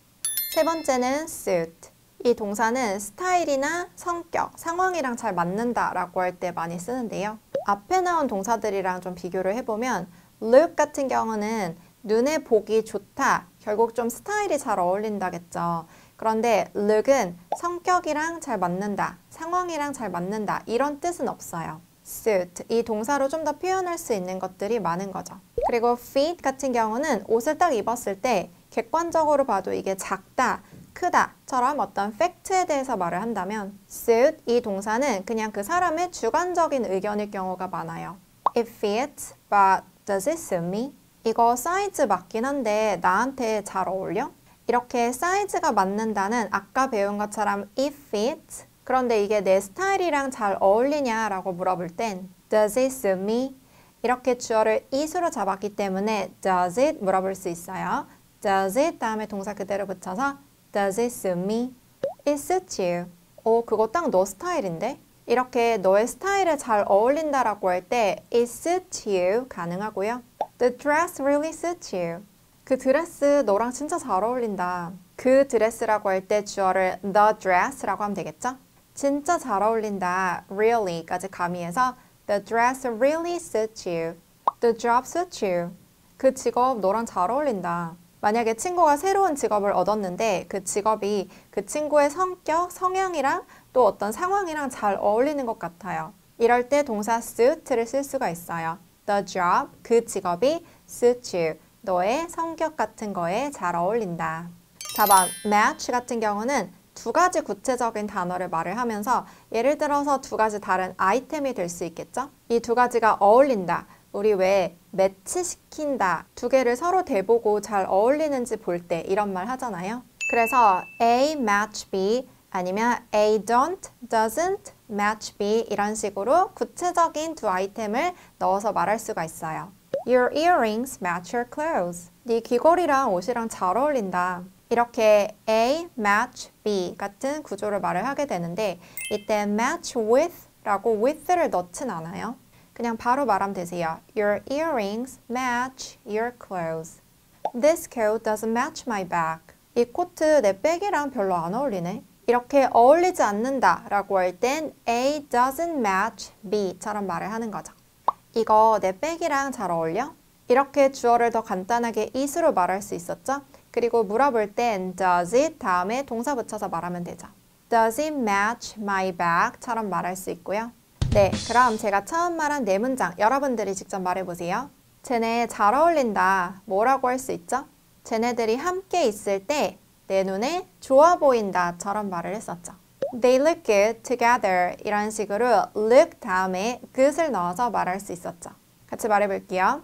세 번째는 suit. 이 동사는 스타일이나 성격, 상황이랑 잘 맞는다라고 할 때 많이 쓰는데요. 앞에 나온 동사들이랑 좀 비교를 해보면 look 같은 경우는 눈에 보기 좋다, 결국 좀 스타일이 잘 어울린다겠죠. 그런데 look은 성격이랑 잘 맞는다, 상황이랑 잘 맞는다 이런 뜻은 없어요. suit, 이 동사로 좀 더 표현할 수 있는 것들이 많은 거죠. 그리고 fit 같은 경우는 옷을 딱 입었을 때 객관적으로 봐도 이게 작다, 크다처럼 어떤 팩트에 대해서 말을 한다면 suit, 이 동사는 그냥 그 사람의 주관적인 의견일 경우가 많아요. It fits, but does it suit me? 이거 사이즈 맞긴 한데 나한테 잘 어울려? 이렇게 사이즈가 맞는다는 아까 배운 것처럼 it fits, 그런데 이게 내 스타일이랑 잘 어울리냐라고 물어볼 땐 does it suit me? 이렇게 주어를 it으로 잡았기 때문에 does it 물어볼 수 있어요. does it 다음에 동사 그대로 붙여서 does it suit me? It suits you. 그거 딱 너 스타일인데? 이렇게 너의 스타일에 잘 어울린다라고 할 때 it suits you 가능하고요. The dress really suits you. 그 드레스 너랑 진짜 잘 어울린다. 그 드레스라고 할 때 주어를 the dress라고 하면 되겠죠? 진짜 잘 어울린다. really까지 가미해서 the dress really suits you. The job suits you. 그 직업 너랑 잘 어울린다. 만약에 친구가 새로운 직업을 얻었는데 그 직업이 그 친구의 성격, 성향이랑 또 어떤 상황이랑 잘 어울리는 것 같아요. 이럴 때 동사 suit를 쓸 수가 있어요. The job, 그 직업이 suits you. 너의 성격 같은 거에 잘 어울린다. 4번, match 같은 경우는 두 가지 구체적인 단어를 말을 하면서 예를 들어서 두 가지 다른 아이템이 될 수 있겠죠? 이 두 가지가 어울린다. 우리 왜 매치시킨다. 두 개를 서로 대보고 잘 어울리는지 볼 때 이런 말 하잖아요. 그래서 A match B 아니면 A doesn't match B 이런 식으로 구체적인 두 아이템을 넣어서 말할 수가 있어요. Your earrings match your clothes. 네 귀걸이랑 옷이랑 잘 어울린다. 이렇게 A match B 같은 구조로 말을 하게 되는데 이때 match with 라고 with를 넣진 않아요. 그냥 바로 말하면 되세요. Your earrings match your clothes. This coat doesn't match my bag. 이 코트 내 백이랑 별로 안 어울리네. 이렇게 어울리지 않는다 라고 할 땐 A doesn't match B처럼 말을 하는 거죠. 이거 내 백이랑 잘 어울려? 이렇게 주어를 더 간단하게 it으로 말할 수 있었죠? 그리고 물어볼 땐 does it 다음에 동사 붙여서 말하면 되죠. Does it match my bag처럼 말할 수 있고요. 네, 그럼 제가 처음 말한 네 문장 여러분들이 직접 말해보세요. 쟤네 잘 어울린다. 뭐라고 할 수 있죠? 쟤네들이 함께 있을 때 내 눈에 좋아 보인다처럼 말을 했었죠. They look good together 이런 식으로 look 다음에 good을 넣어서 말할 수 있었죠. 같이 말해볼게요.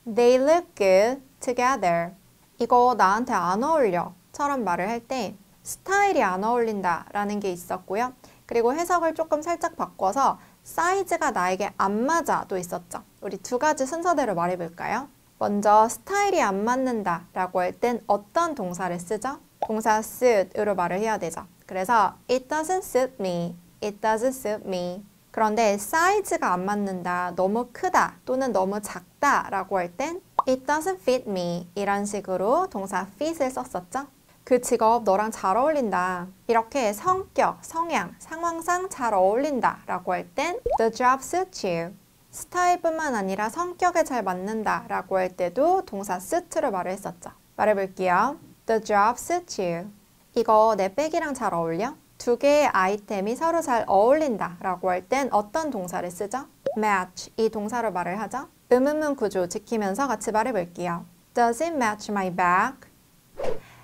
They look good together. 이거 나한테 안 어울려 처럼 말을 할 때 스타일이 안 어울린다 라는 게 있었고요. 그리고 해석을 조금 살짝 바꿔서 사이즈가 나에게 안 맞아도 있었죠. 우리 두 가지 순서대로 말해볼까요? 먼저 스타일이 안 맞는다 라고 할 땐 어떤 동사를 쓰죠? 동사 suit으로 말을 해야 되죠. 그래서 it doesn't suit me, it doesn't suit me. 그런데 사이즈가 안 맞는다, 너무 크다 또는 너무 작다 라고 할 땐 it doesn't fit me 이런 식으로 동사 fit을 썼었죠. 그 직업 너랑 잘 어울린다. 이렇게 성격, 성향, 상황상 잘 어울린다 라고 할 땐 the job suits you. 스타일뿐만 아니라 성격에 잘 맞는다 라고 할 때도 동사 suit로 말을 했었죠. 말해볼게요. The job suits you. 이거 내 백이랑 잘 어울려? 두 개의 아이템이 서로 잘 어울린다 라고 할 땐 어떤 동사를 쓰죠? match 이 동사로 말을 하죠. 구조 지키면서 같이 말해볼게요. Does it match my bag?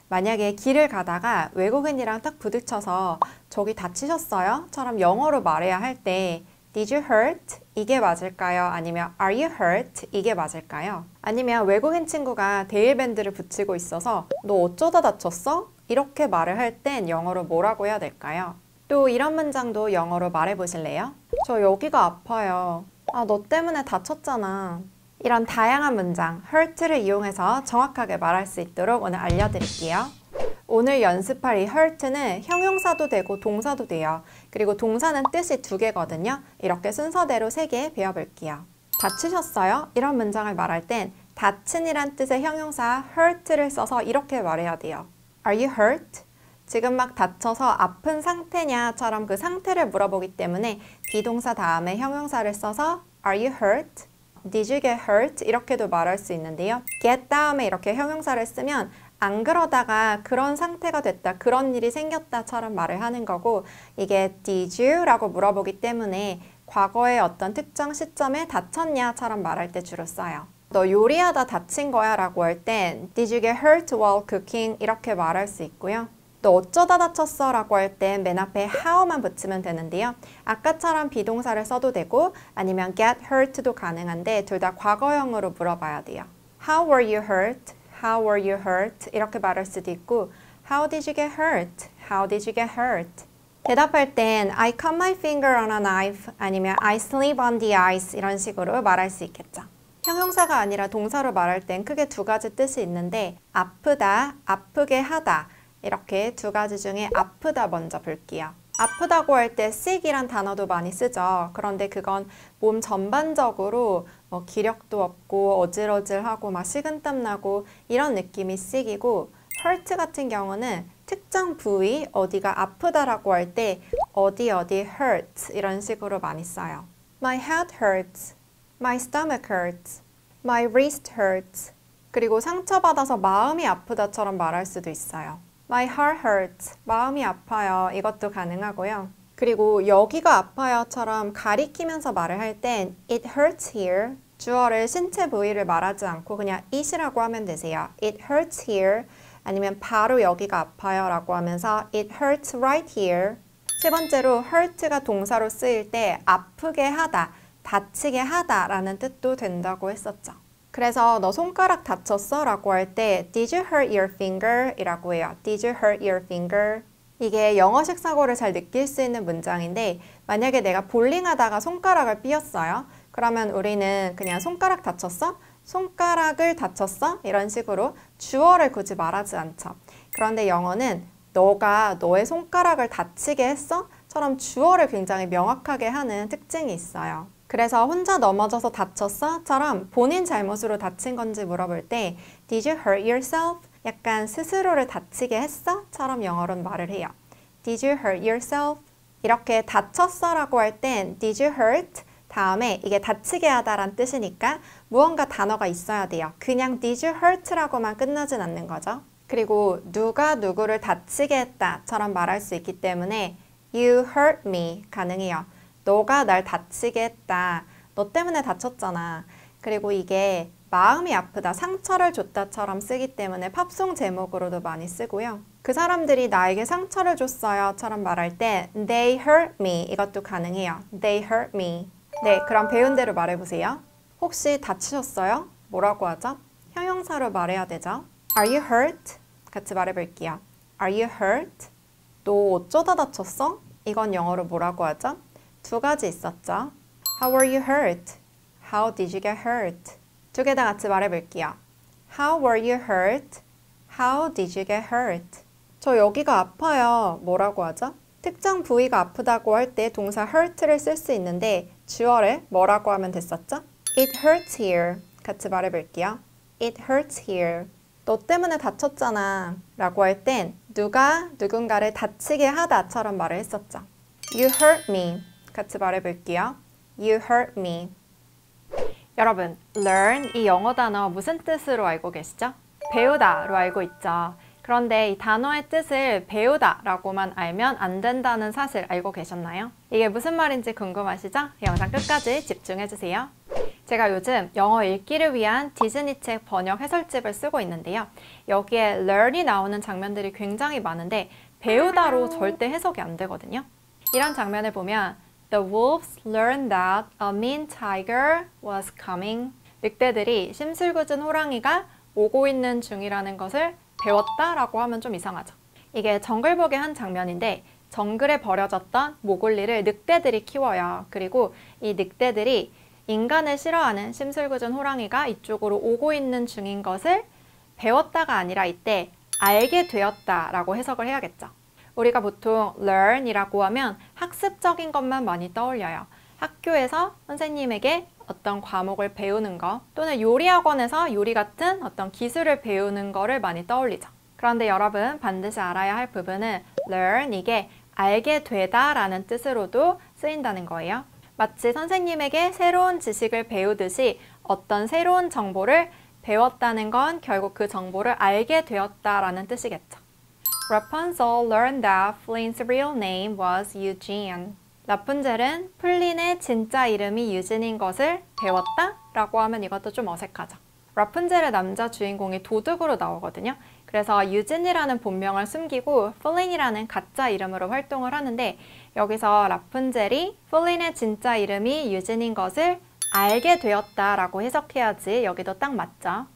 만약에 길을 가다가 외국인이랑 딱 부딪혀서 저기 다치셨어요? 처럼 영어로 말해야 할 때 Did you hurt? 이게 맞을까요? 아니면 Are you hurt? 이게 맞을까요? 아니면 외국인 친구가 데일밴드를 붙이고 있어서 너 어쩌다 다쳤어? 이렇게 말을 할 땐 영어로 뭐라고 해야 될까요? 또 이런 문장도 영어로 말해보실래요? 저 여기가 아파요. 아, 너 때문에 다쳤잖아. 이런 다양한 문장, hurt를 이용해서 정확하게 말할 수 있도록 오늘 알려드릴게요. 오늘 연습할 이 hurt는 형용사도 되고 동사도 돼요. 그리고 동사는 뜻이 두 개거든요. 이렇게 순서대로 3개 배워볼게요. 다치셨어요? 이런 문장을 말할 땐 다친이란 뜻의 형용사 hurt를 써서 이렇게 말해야 돼요. Are you hurt? 지금 막 다쳐서 아픈 상태냐처럼 그 상태를 물어보기 때문에 비동사 다음에 형용사를 써서 Are you hurt? Did you get hurt? 이렇게도 말할 수 있는데요. get 다음에 이렇게 형용사를 쓰면 안 그러다가 그런 상태가 됐다, 그런 일이 생겼다처럼 말을 하는 거고 이게 did you? 라고 물어보기 때문에 과거의 어떤 특정 시점에 다쳤냐처럼 말할 때 주로 써요. 너 요리하다 다친 거야 라고 할 땐 Did you get hurt while cooking? 이렇게 말할 수 있고요. 너 어쩌다 다쳤어? 라고 할 땐 맨 앞에 how만 붙이면 되는데요. 아까처럼 비동사를 써도 되고 아니면 get hurt도 가능한데 둘 다 과거형으로 물어봐야 돼요. How were you hurt? How were you hurt? 이렇게 말할 수도 있고 How did you get hurt? How did you get hurt? 대답할 땐 I cut my finger on a knife 아니면 I slip on the ice 이런 식으로 말할 수 있겠죠. 형용사가 아니라 동사로 말할 땐 크게 두 가지 뜻이 있는데 아프다, 아프게 하다 이렇게 두 가지 중에 아프다 먼저 볼게요. 아프다고 할 때 sick이란 단어도 많이 쓰죠. 그런데 그건 몸 전반적으로 기력도 없고 어질어질하고 막 식은땀 나고 이런 느낌이 sick이고 hurt 같은 경우는 특정 부위 어디가 아프다라고 할 때 어디 hurts 이런 식으로 많이 써요. My head hurts. My stomach hurts. My wrist hurts. 그리고 상처받아서 마음이 아프다처럼 말할 수도 있어요. My heart hurts. 마음이 아파요. 이것도 가능하고요. 그리고 여기가 아파요처럼 가리키면서 말을 할 땐 It hurts here. 주어를 신체 부위를 말하지 않고 그냥 it이라고 하면 되세요. It hurts here. 아니면 바로 여기가 아파요 라고 하면서 It hurts right here. 세 번째로 hurt가 동사로 쓰일 때 아프게 하다, 다치게 하다 라는 뜻도 된다고 했었죠. 그래서 너 손가락 다쳤어? 라고 할 때 Did you hurt your finger? 이라고 해요. Did you hurt your finger? 이게 영어식 사고를 잘 느낄 수 있는 문장인데 만약에 내가 볼링하다가 손가락을 삐었어요. 그러면 우리는 그냥 손가락 다쳤어? 손가락을 다쳤어? 이런 식으로 주어를 굳이 말하지 않죠. 그런데 영어는 너가 너의 손가락을 다치게 했어? 처럼 주어를 굉장히 명확하게 하는 특징이 있어요. 그래서 혼자 넘어져서 다쳤어? 처럼 본인 잘못으로 다친 건지 물어볼 때 Did you hurt yourself? 약간 스스로를 다치게 했어? 처럼 영어로는 말을 해요. Did you hurt yourself? 이렇게 다쳤어 라고 할 땐 Did you hurt? 다음에 이게 다치게 하다란 뜻이니까 무언가 단어가 있어야 돼요. 그냥 Did you hurt? 라고만 끝나진 않는 거죠. 그리고 누가 누구를 다치게 했다 처럼 말할 수 있기 때문에 You hurt me 가능해요. 너가 날 다치게 했다. 너 때문에 다쳤잖아. 그리고 이게 마음이 아프다, 상처를 줬다처럼 쓰기 때문에 팝송 제목으로도 많이 쓰고요. 그 사람들이 나에게 상처를 줬어요처럼 말할 때 They hurt me 이것도 가능해요. They hurt me. 네, 그럼 배운 대로 말해보세요. 혹시 다치셨어요? 뭐라고 하죠? 형용사로 말해야 되죠. Are you hurt? 같이 말해볼게요. Are you hurt? 너 어쩌다 다쳤어? 이건 영어로 뭐라고 하죠? 두 가지 있었죠. How were you hurt? How did you get hurt? 두 개 다 같이 말해볼게요. How were you hurt? How did you get hurt? 저 여기가 아파요. 뭐라고 하죠? 특정 부위가 아프다고 할 때 동사 hurt를 쓸 수 있는데 주어를 뭐라고 하면 됐었죠? It hurts here. 같이 말해볼게요. It hurts here. 너 때문에 다쳤잖아 라고 할 땐 누가 누군가를 다치게 하다처럼 말을 했었죠. You hurt me. 같이 말해볼게요. You hurt me. 여러분, learn 이 영어 단어 무슨 뜻으로 알고 계시죠? 배우다로 알고 있죠. 그런데 이 단어의 뜻을 배우다라고만 알면 안 된다는 사실 알고 계셨나요? 이게 무슨 말인지 궁금하시죠? 영상 끝까지 집중해주세요. 제가 요즘 영어 읽기를 위한 디즈니 책 번역 해설집을 쓰고 있는데요. 여기에 learn이 나오는 장면들이 굉장히 많은데 배우다로 절대 해석이 안 되거든요. 이런 장면을 보면 The wolves learned that a mean tiger was coming. 늑대들이 심술궂은 호랑이가 오고 있는 중이라는 것을 배웠다라고 하면 좀 이상하죠. 이게 정글북의 한 장면인데 정글에 버려졌던 모글리를 늑대들이 키워요. 그리고 이 늑대들이 인간을 싫어하는 심술궂은 호랑이가 이쪽으로 오고 있는 중인 것을 배웠다가 아니라 이때 알게 되었다라고 해석을 해야겠죠. 우리가 보통 learn이라고 하면 학습적인 것만 많이 떠올려요. 학교에서 선생님에게 어떤 과목을 배우는 거 또는 요리학원에서 요리 같은 어떤 기술을 배우는 거를 많이 떠올리죠. 그런데 여러분 반드시 알아야 할 부분은 learn 이게 알게 되다 라는 뜻으로도 쓰인다는 거예요. 마치 선생님에게 새로운 지식을 배우듯이 어떤 새로운 정보를 배웠다는 건 결국 그 정보를 알게 되었다라는 뜻이겠죠. Rapunzel learned that Flynn's real name was Eugene. 라푼젤은 플린의 진짜 이름이 유진인 것을 배웠다? 라고 하면 이것도 좀 어색하죠. 라푼젤의 남자 주인공이 도둑으로 나오거든요. 그래서 유진이라는 본명을 숨기고 플린이라는 가짜 이름으로 활동을 하는데 여기서 라푼젤이 플린의 진짜 이름이 유진인 것을 알게 되었다라고 해석해야지 여기도 딱 맞죠.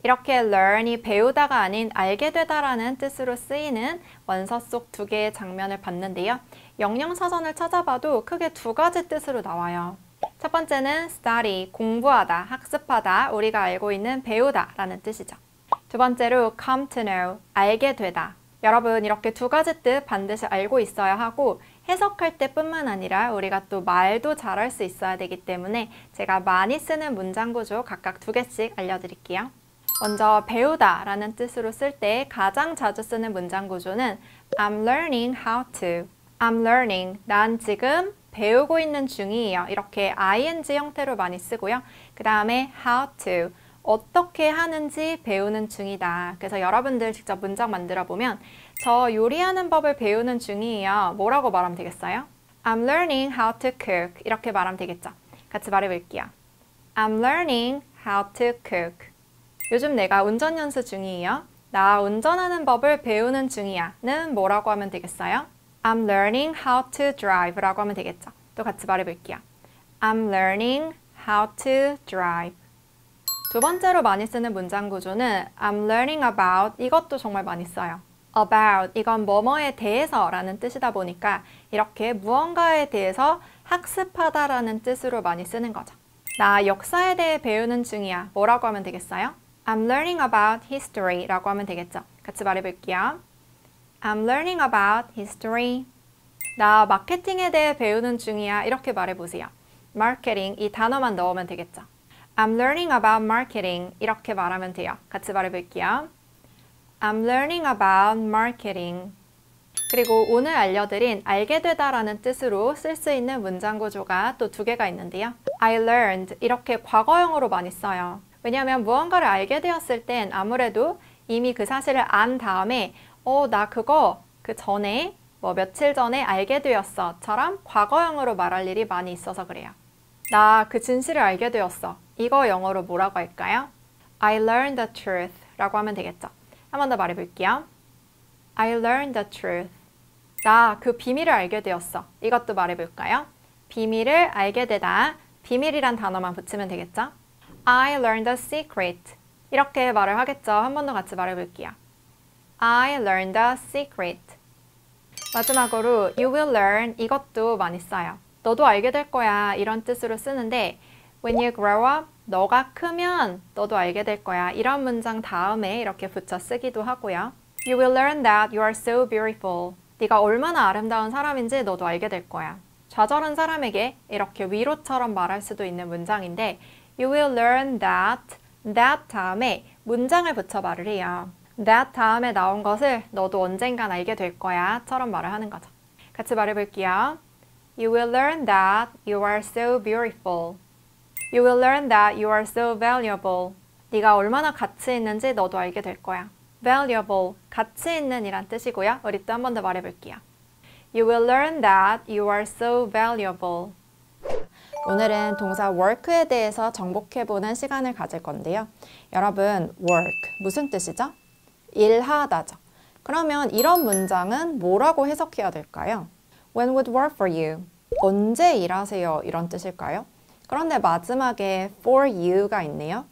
이렇게 learn이 배우다가 아닌 알게 되다라는 뜻으로 쓰이는 원서 속 두 개의 장면을 봤는데요. 영영사전을 찾아봐도 크게 두 가지 뜻으로 나와요. 첫 번째는 study, 공부하다, 학습하다, 우리가 알고 있는 배우다 라는 뜻이죠. 두 번째로 come to know, 알게 되다. 여러분 이렇게 두 가지 뜻 반드시 알고 있어야 하고 해석할 때뿐만 아니라 우리가 또 말도 잘할 수 있어야 되기 때문에 제가 많이 쓰는 문장 구조 각각 두 개씩 알려드릴게요. 먼저 배우다 라는 뜻으로 쓸 때 가장 자주 쓰는 문장 구조는 I'm learning how to. I'm learning. 난 지금 배우고 있는 중이에요. 이렇게 ing 형태로 많이 쓰고요. 그 다음에 how to. 어떻게 하는지 배우는 중이다. 그래서 여러분들 직접 문장 만들어 보면 저 요리하는 법을 배우는 중이에요. 뭐라고 말하면 되겠어요? I'm learning how to cook. 이렇게 말하면 되겠죠. 같이 말해볼게요. I'm learning how to cook. 요즘 내가 운전 연수 중이에요. 나 운전하는 법을 배우는 중이야. 는 뭐라고 하면 되겠어요? I'm learning how to drive 라고 하면 되겠죠. 또 같이 말해볼게요. I'm learning how to drive. 두 번째로 많이 쓰는 문장 구조는 I'm learning about 이것도 정말 많이 써요. about 이건 뭐뭐에 대해서 라는 뜻이다 보니까 이렇게 무언가에 대해서 학습하다라는 뜻으로 많이 쓰는 거죠. 나 역사에 대해 배우는 중이야. 뭐라고 하면 되겠어요? I'm learning about history 라고 하면 되겠죠. 같이 말해볼게요. I'm learning about history. 나 마케팅에 대해 배우는 중이야. 이렇게 말해보세요. 마케팅 이 단어만 넣으면 되겠죠. I'm learning about marketing. 이렇게 말하면 돼요. 같이 말해볼게요. I'm learning about marketing. 그리고 오늘 알려드린 알게 되다라는 뜻으로 쓸 수 있는 문장 구조가 또 두 개가 있는데요. I learned 이렇게 과거형으로 많이 써요. 왜냐하면 무언가를 알게 되었을 땐 아무래도 이미 그 사실을 안 다음에 나 그거 그 전에 뭐 며칠 전에 알게 되었어처럼 과거형으로 말할 일이 많이 있어서 그래요. 나 그 진실을 알게 되었어. 이거 영어로 뭐라고 할까요? I learned the truth 라고 하면 되겠죠. 한 번 더 말해볼게요. I learned the truth. 나 그 비밀을 알게 되었어. 이것도 말해볼까요? 비밀을 알게 되다. 비밀이란 단어만 붙이면 되겠죠? I learned the secret. 이렇게 말을 하겠죠. 한 번 더 같이 말해볼게요. I learned the secret. 마지막으로 you will learn 이것도 많이 써요. 너도 알게 될 거야 이런 뜻으로 쓰는데 when you grow up 너가 크면 너도 알게 될 거야 이런 문장 다음에 이렇게 붙여 쓰기도 하고요. You will learn that you are so beautiful. 네가 얼마나 아름다운 사람인지 너도 알게 될 거야. 좌절한 사람에게 이렇게 위로처럼 말할 수도 있는 문장인데 You will learn that 다음에 문장을 붙여 말을 해요. that 다음에 나온 것을 너도 언젠간 알게 될 거야 처럼 말을 하는 거죠. 같이 말해볼게요. You will learn that you are so beautiful. You will learn that you are so valuable. 네가 얼마나 가치 있는지 너도 알게 될 거야. valuable, 가치 있는 이란 뜻이고요. 우리 또 한 번 더 말해볼게요. You will learn that you are so valuable. 오늘은 동사 work에 대해서 정복해보는 시간을 가질 건데요. 여러분, work 무슨 뜻이죠? 일하다죠. 그러면 이런 문장은 뭐라고 해석해야 될까요? When would work for you? 언제 일하세요? 이런 뜻일까요? 그런데 마지막에 for you가 있네요.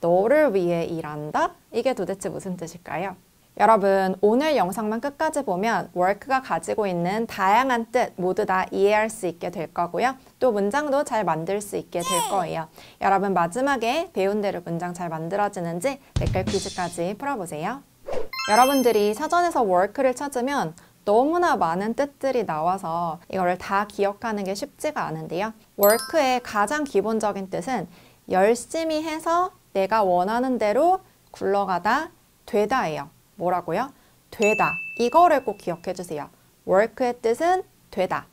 너를 위해 일한다? 이게 도대체 무슨 뜻일까요? 여러분, 오늘 영상만 끝까지 보면 work가 가지고 있는 다양한 뜻 모두 다 이해할 수 있게 될 거고요. 또 문장도 잘 만들 수 있게 될 거예요. 여러분, 마지막에 배운 대로 문장 잘 만들어지는지 댓글 퀴즈까지 풀어보세요. 여러분들이 사전에서 work를 찾으면 너무나 많은 뜻들이 나와서 이거를 다 기억하는 게 쉽지가 않은데요. work의 가장 기본적인 뜻은 열심히 해서 내가 원하는 대로 굴러가다, 되다예요. 뭐라고요? 되다. 이거를 꼭 기억해 주세요. work의 뜻은 되다.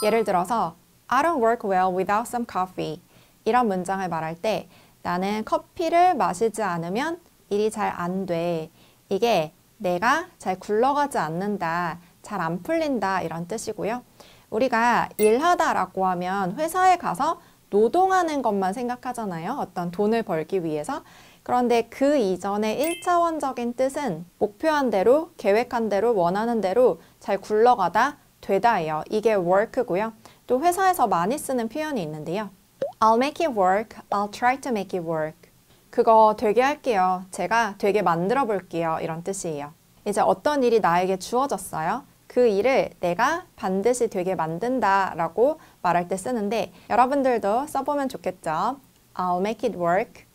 예를 들어서 I don't work well without some coffee. 이런 문장을 말할 때 나는 커피를 마시지 않으면 일이 잘 안 돼. 이게 내가 잘 굴러가지 않는다, 잘 안 풀린다 이런 뜻이고요. 우리가 일하다라고 하면 회사에 가서 노동하는 것만 생각하잖아요. 어떤 돈을 벌기 위해서. 그런데 그 이전의 1차원적인 뜻은 목표한 대로, 계획한 대로, 원하는 대로 잘 굴러가다, 되다예요. 이게 work고요. 또 회사에서 많이 쓰는 표현이 있는데요. I'll make it work. I'll try to make it work. 그거 되게 할게요. 제가 되게 만들어 볼게요. 이런 뜻이에요. 이제 어떤 일이 나에게 주어졌어요. 그 일을 내가 반드시 되게 만든다 라고 말할 때 쓰는데 여러분들도 써보면 좋겠죠. I'll make it work.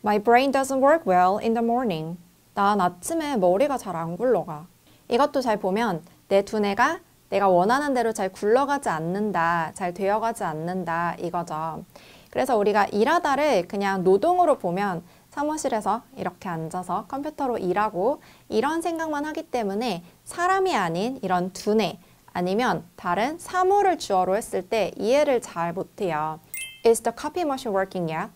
My brain doesn't work well in the morning. 난 아침에 머리가 잘 안 굴러가. 이것도 잘 보면 내 두뇌가 내가 원하는 대로 잘 굴러가지 않는다, 잘 되어가지 않는다 이거죠. 그래서 우리가 일하다를 그냥 노동으로 보면 사무실에서 이렇게 앉아서 컴퓨터로 일하고 이런 생각만 하기 때문에 사람이 아닌 이런 두뇌 아니면 다른 사물을 주어로 했을 때 이해를 잘 못해요. Is the copy machine working yet?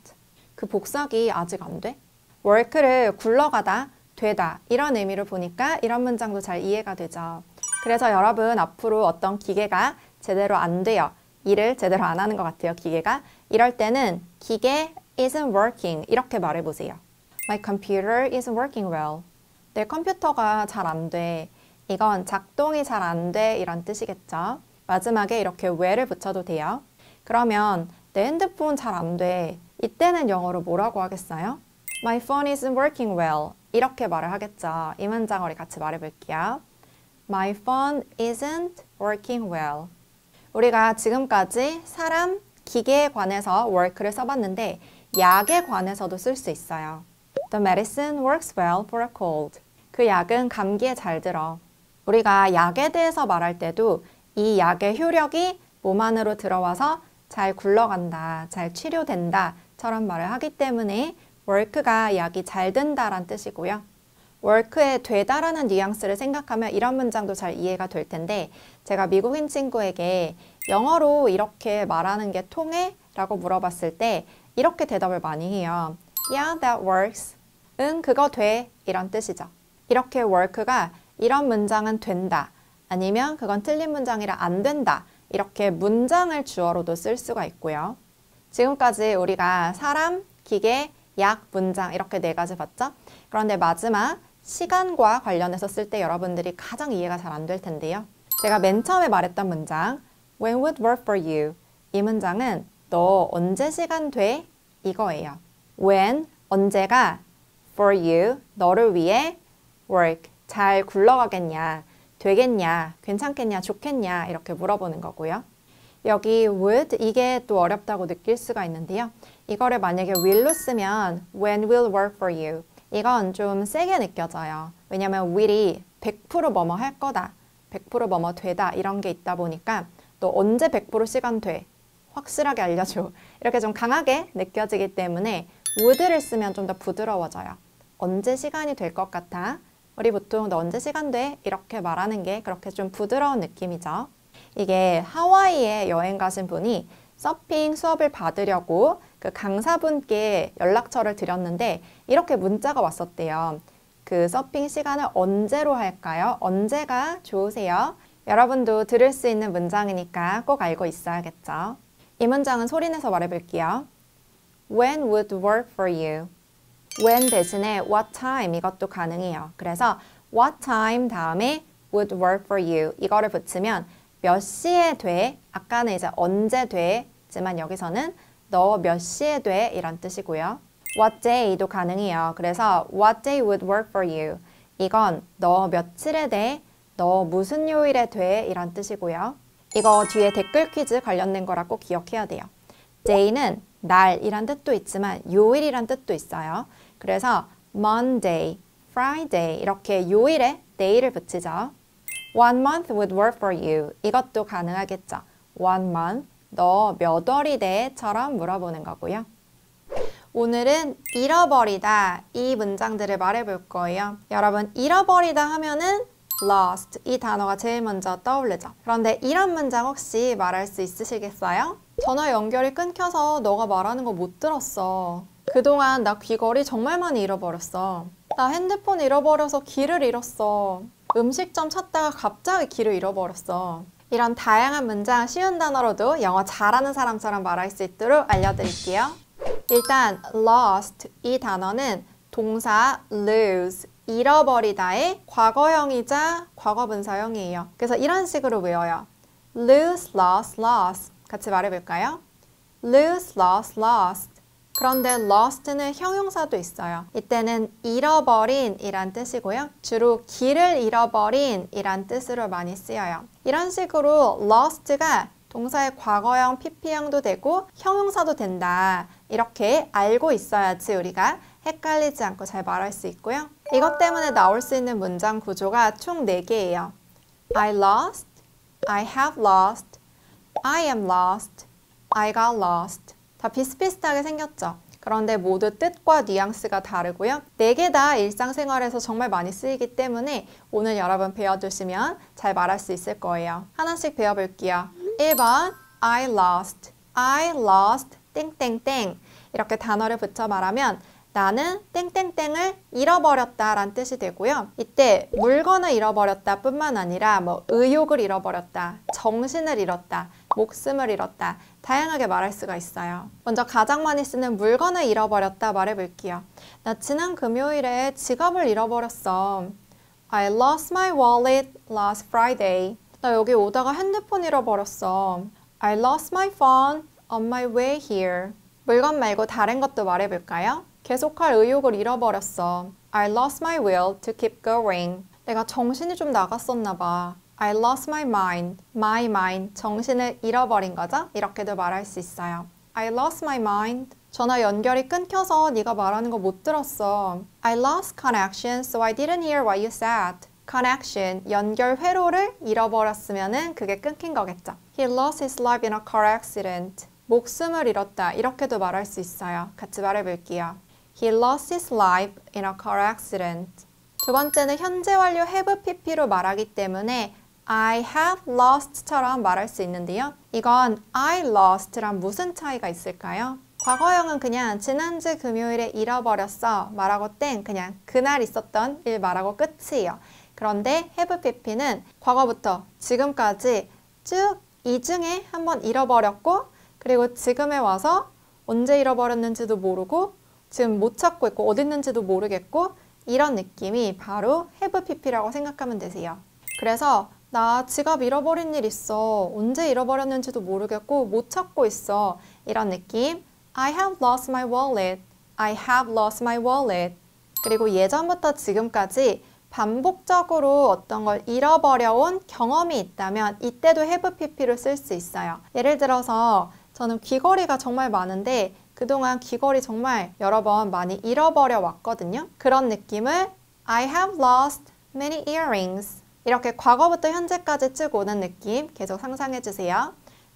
그 복사기 아직 안 돼? work를 굴러가다, 되다 이런 의미로 보니까 이런 문장도 잘 이해가 되죠. 그래서 여러분 앞으로 어떤 기계가 제대로 안 돼요. 일을 제대로 안 하는 것 같아요. 기계가. 이럴 때는 기계 isn't working 이렇게 말해보세요. My computer isn't working well. 내 컴퓨터가 잘 안 돼. 이건 작동이 잘 안 돼 이런 뜻이겠죠. 마지막에 이렇게 well을 붙여도 돼요. 그러면 내 핸드폰 잘 안 돼. 이때는 영어로 뭐라고 하겠어요? My phone isn't working well. 이렇게 말을 하겠죠. 이 문장 우리 같이 말해볼게요. My phone isn't working well. 우리가 지금까지 사람, 기계에 관해서 work를 써봤는데 약에 관해서도 쓸 수 있어요. The medicine works well for a cold. 그 약은 감기에 잘 들어. 우리가 약에 대해서 말할 때도 이 약의 효력이 몸 안으로 들어와서 잘 굴러간다, 잘 치료된다 처럼 말을 하기 때문에 work가 약이 잘 된다란 뜻이고요. work에 되다라는 뉘앙스를 생각하면 이런 문장도 잘 이해가 될 텐데 제가 미국인 친구에게 영어로 이렇게 말하는 게 통해? 라고 물어봤을 때 이렇게 대답을 많이 해요. Yeah, that works. 응, 그거 돼. 이런 뜻이죠. 이렇게 work가 이런 문장은 된다. 아니면 그건 틀린 문장이라 안 된다. 이렇게 문장을 주어로도 쓸 수가 있고요. 지금까지 우리가 사람, 기계, 약, 문장 이렇게 네 가지 봤죠? 그런데 마지막 시간과 관련해서 쓸 때 여러분들이 가장 이해가 잘 안 될 텐데요. 제가 맨 처음에 말했던 문장 When would work for you? 이 문장은 너 언제 시간 돼? 이거예요. When, 언제가 for you, 너를 위해 work, 잘 굴러가겠냐, 되겠냐, 괜찮겠냐, 좋겠냐 이렇게 물어보는 거고요. 여기 would, 이게 또 어렵다고 느낄 수가 있는데요. 이거를 만약에 will로 쓰면 when will work for you? 이건 좀 세게 느껴져요. 왜냐면 will이 100% 뭐뭐 할 거다, 100% 뭐뭐 되다 이런 게 있다 보니까 너 언제 100% 시간 돼? 확실하게 알려줘. 이렇게 좀 강하게 느껴지기 때문에 would를 쓰면 좀 더 부드러워져요. 언제 시간이 될 것 같아? 우리 보통 너 언제 시간 돼? 이렇게 말하는 게 그렇게 좀 부드러운 느낌이죠. 이게 하와이에 여행 가신 분이 서핑 수업을 받으려고 그 강사분께 연락처를 드렸는데 이렇게 문자가 왔었대요. 그 서핑 시간을 언제로 할까요? 언제가 좋으세요? 여러분도 들을 수 있는 문장이니까 꼭 알고 있어야겠죠. 이 문장은 소리내서 말해볼게요. When would work for you? When 대신에 what time 이것도 가능해요. 그래서 what time 다음에 would work for you 이거를 붙이면 몇 시에 돼? 아까는 이제 언제 돼? 지만 여기서는 너 몇 시에 돼? 이런 뜻이고요. What day도 가능해요. 그래서 what day would work for you? 이건 너 며칠에 돼? 너 무슨 요일에 돼? 이런 뜻이고요. 이거 뒤에 댓글 퀴즈 관련된 거라 꼭 기억해야 돼요. day는 날이란 뜻도 있지만 요일이란 뜻도 있어요. 그래서 Monday, Friday 이렇게 요일에 day를 붙이죠. One month would work for you. 이것도 가능하겠죠. One month, 너 몇 월이 돼? 처럼 물어보는 거고요. 오늘은 잃어버리다 이 문장들을 말해볼 거예요. 여러분 잃어버리다 하면은 lost 이 단어가 제일 먼저 떠오르죠. 그런데 이런 문장 혹시 말할 수 있으시겠어요? 전화 연결이 끊겨서 너가 말하는 거 못 들었어. 그동안 나 귀걸이 정말 많이 잃어버렸어. 나 핸드폰 잃어버려서 길을 잃었어. 음식점 찾다가 갑자기 길을 잃어버렸어. 이런 다양한 문장 쉬운 단어로도 영어 잘하는 사람처럼 말할 수 있도록 알려드릴게요. 일단 lost 이 단어는 동사 lose 잃어버리다의 과거형이자 과거분사형이에요. 그래서 이런 식으로 외워요. lose, lost, lost 같이 말해볼까요? lose, lost, lost 그런데 lost는 형용사도 있어요. 이때는 잃어버린 이란 뜻이고요. 주로 길을 잃어버린 이란 뜻으로 많이 쓰여요. 이런 식으로 lost가 동사의 과거형, PP형도 되고 형용사도 된다. 이렇게 알고 있어야지 우리가 헷갈리지 않고 잘 말할 수 있고요. 이것 때문에 나올 수 있는 문장 구조가 총 4개예요. I lost, I have lost, I am lost, I got lost. 다 비슷비슷하게 생겼죠. 그런데 모두 뜻과 뉘앙스가 다르고요. 4개 다 일상생활에서 정말 많이 쓰이기 때문에 오늘 여러분 배워두시면 잘 말할 수 있을 거예요. 하나씩 배워볼게요. 1번 I lost, I lost 땡땡땡 이렇게 단어를 붙여 말하면 나는 땡땡땡을 잃어버렸다 라는 뜻이 되고요. 이때 물건을 잃어버렸다 뿐만 아니라 의욕을 잃어버렸다, 정신을 잃었다, 목숨을 잃었다 다양하게 말할 수가 있어요. 먼저 가장 많이 쓰는 물건을 잃어버렸다 말해볼게요. 나 지난 금요일에 지갑을 잃어버렸어. I lost my wallet last Friday. 나 여기 오다가 핸드폰 잃어버렸어. I lost my phone on my way here. 물건 말고 다른 것도 말해볼까요? 계속할 의욕을 잃어버렸어. I lost my will to keep going. 내가 정신이 좀 나갔었나 봐. I lost my mind. My mind. 정신을 잃어버린 거죠? 이렇게도 말할 수 있어요. I lost my mind. 전화 연결이 끊겨서 네가 말하는 거 못 들었어. I lost connection, so I didn't hear what you said. connection, 연결 회로를 잃어버렸으면은 그게 끊긴 거겠죠. He lost his life in a car accident. 목숨을 잃었다. 이렇게도 말할 수 있어요. 같이 말해볼게요. He lost his life in a car accident. 두 번째는 현재 완료 have pp로 말하기 때문에 I have lost처럼 말할 수 있는데요. 이건 I lost랑 무슨 차이가 있을까요? 과거형은 그냥 지난주 금요일에 잃어버렸어 말하고 땡 그냥 그날 있었던 일 말하고 끝이에요. 그런데 have pp는 과거부터 지금까지 쭉 이중에 한번 잃어버렸고 그리고 지금에 와서 언제 잃어버렸는지도 모르고 지금 못 찾고 있고 어디 있는지도 모르겠고 이런 느낌이 바로 have pp라고 생각하면 되세요. 그래서 나 지갑 잃어버린 일 있어. 언제 잃어버렸는지도 모르겠고 못 찾고 있어. 이런 느낌. I have lost my wallet. I have lost my wallet. 그리고 예전부터 지금까지 반복적으로 어떤 걸 잃어버려온 경험이 있다면 이때도 have pp를 쓸 수 있어요. 예를 들어서 저는 귀걸이가 정말 많은데 그동안 귀걸이 정말 여러 번 많이 잃어버려 왔거든요. 그런 느낌을 I have lost many earrings. 이렇게 과거부터 현재까지 쭉 오는 느낌 계속 상상해 주세요.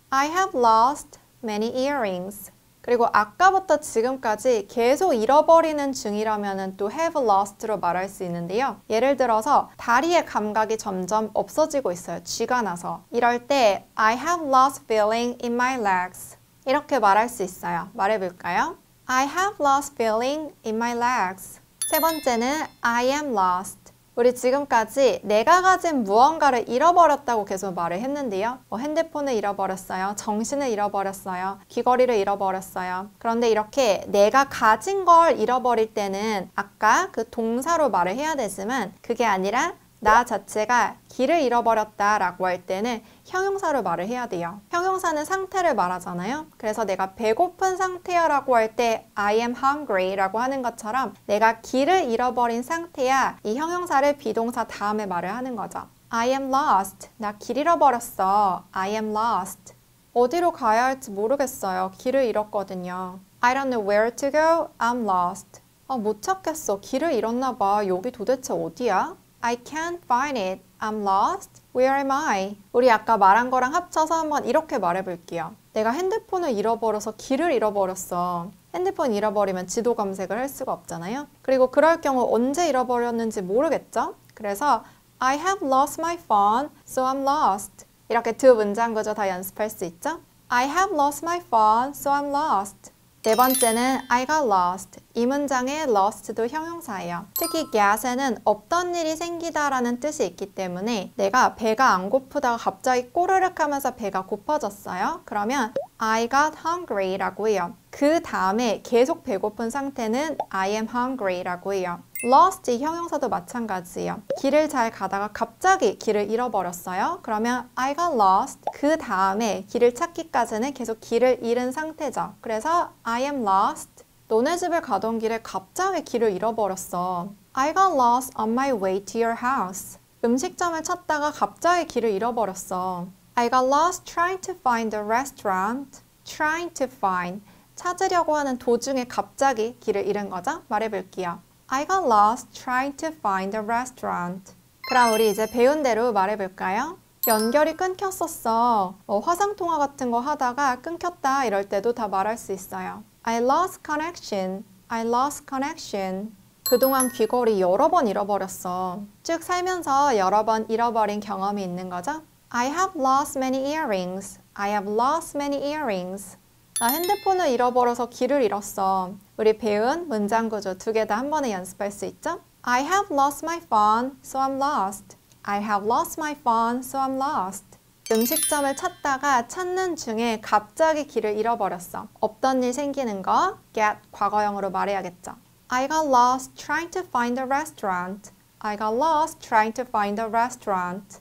I have lost many earrings. 그리고 아까부터 지금까지 계속 잃어버리는 중이라면 또 have lost로 말할 수 있는데요. 예를 들어서 다리의 감각이 점점 없어지고 있어요. 쥐가 나서. 이럴 때 I have lost feeling in my legs. 이렇게 말할 수 있어요. 말해볼까요? I have lost feeling in my legs. 세 번째는 I am lost. 우리 지금까지 내가 가진 무언가를 잃어버렸다고 계속 말을 했는데요. 핸드폰을 잃어버렸어요. 정신을 잃어버렸어요. 귀걸이를 잃어버렸어요. 그런데 이렇게 내가 가진 걸 잃어버릴 때는 아까 그 동사로 말을 해야 되지만 그게 아니라 나 자체가 길을 잃어버렸다라고 할 때는 형용사로 말을 해야 돼요. 형용사는 상태를 말하잖아요. 그래서 내가 배고픈 상태야 라고 할 때 I am hungry 라고 하는 것처럼 내가 길을 잃어버린 상태야 이 형용사를 비동사 다음에 말을 하는 거죠. I am lost. 나 길 잃어버렸어. I am lost. 어디로 가야 할지 모르겠어요. 길을 잃었거든요. I don't know where to go. I'm lost. 못 찾겠어. 길을 잃었나 봐. 여기 도대체 어디야? I can't find it. I'm lost. Where am I? 우리 아까 말한 거랑 합쳐서 한번 이렇게 말해볼게요. 내가 핸드폰을 잃어버려서 길을 잃어버렸어. 핸드폰 잃어버리면 지도 검색을 할 수가 없잖아요. 그리고 그럴 경우 언제 잃어버렸는지 모르겠죠? 그래서 I have lost my phone, so I'm lost. 이렇게 두 문장 구조 다 연습할 수 있죠? I have lost my phone, so I'm lost. 네 번째는 I got lost. 이 문장의 lost도 형용사예요. 특히 get에는 없던 일이 생기다라는 뜻이 있기 때문에 내가 배가 안 고프다가 갑자기 꼬르륵 하면서 배가 고파졌어요. 그러면 I got hungry 라고 해요. 그 다음에 계속 배고픈 상태는 I am hungry 라고 해요. lost 이 형용사도 마찬가지예요. 길을 잘 가다가 갑자기 길을 잃어버렸어요. 그러면 I got lost. 그 다음에 길을 찾기까지는 계속 길을 잃은 상태죠. 그래서 I am lost. 너네 집에 가던 길에 갑자기 길을 잃어버렸어. I got lost on my way to your house. 음식점을 찾다가 갑자기 길을 잃어버렸어. I got lost trying to find a restaurant. Trying to find. 찾으려고 하는 도중에 갑자기 길을 잃은 거죠? 말해볼게요. I got lost trying to find a restaurant. 그럼 우리 이제 배운 대로 말해볼까요? 연결이 끊겼었어. 화상통화 같은 거 하다가 끊겼다 이럴 때도 다 말할 수 있어요. I lost connection. I lost connection. 그동안 귀걸이 여러 번 잃어버렸어. 쭉 살면서 여러 번 잃어버린 경험이 있는 거죠? I have lost many earrings. I have lost many earrings. 나 핸드폰을 잃어버려서 길을 잃었어. 우리 배운 문장 구조 두 개 다 한 번에 연습할 수 있죠? I have lost my phone, so I'm lost. I have lost my phone, so I'm lost. 음식점을 찾다가 찾는 중에 갑자기 길을 잃어버렸어. 없던 일 생기는 거 get 과거형으로 말해야겠죠. I got lost trying to find a restaurant. I got lost trying to find a restaurant.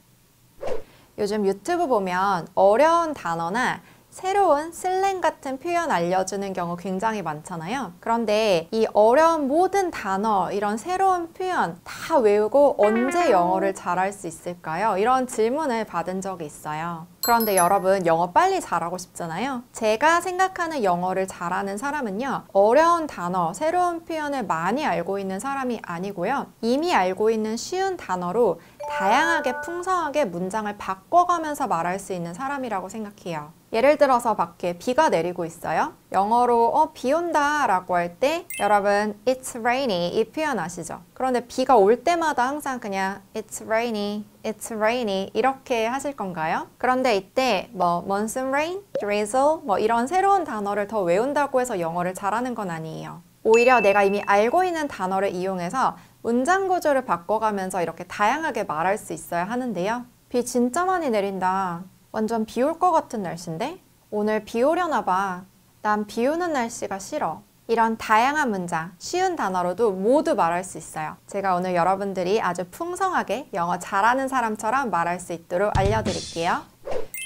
요즘 유튜브 보면 어려운 단어나 새로운 슬랭 같은 표현 알려주는 경우 굉장히 많잖아요. 그런데 이 어려운 모든 단어, 이런 새로운 표현 다 외우고 언제 영어를 잘할 수 있을까요? 이런 질문을 받은 적이 있어요. 그런데 여러분, 영어 빨리 잘하고 싶잖아요. 제가 생각하는 영어를 잘하는 사람은요, 어려운 단어, 새로운 표현을 많이 알고 있는 사람이 아니고요, 이미 알고 있는 쉬운 단어로 다양하게 풍성하게 문장을 바꿔가면서 말할 수 있는 사람이라고 생각해요. 예를 들어서 밖에 비가 내리고 있어요. 영어로 비 온다 라고 할 때 여러분 It's rainy 이 표현 아시죠? 그런데 비가 올 때마다 항상 그냥 It's rainy, It's rainy 이렇게 하실 건가요? 그런데 이때 monsoon rain, drizzle 이런 새로운 단어를 더 외운다고 해서 영어를 잘하는 건 아니에요. 오히려 내가 이미 알고 있는 단어를 이용해서 문장 구조를 바꿔가면서 이렇게 다양하게 말할 수 있어야 하는데요. 비 진짜 많이 내린다. 완전 비 올 것 같은 날씨인데? 오늘 비 오려나 봐. 난 비 오는 날씨가 싫어. 이런 다양한 문장, 쉬운 단어로도 모두 말할 수 있어요. 제가 오늘 여러분들이 아주 풍성하게 영어 잘하는 사람처럼 말할 수 있도록 알려드릴게요.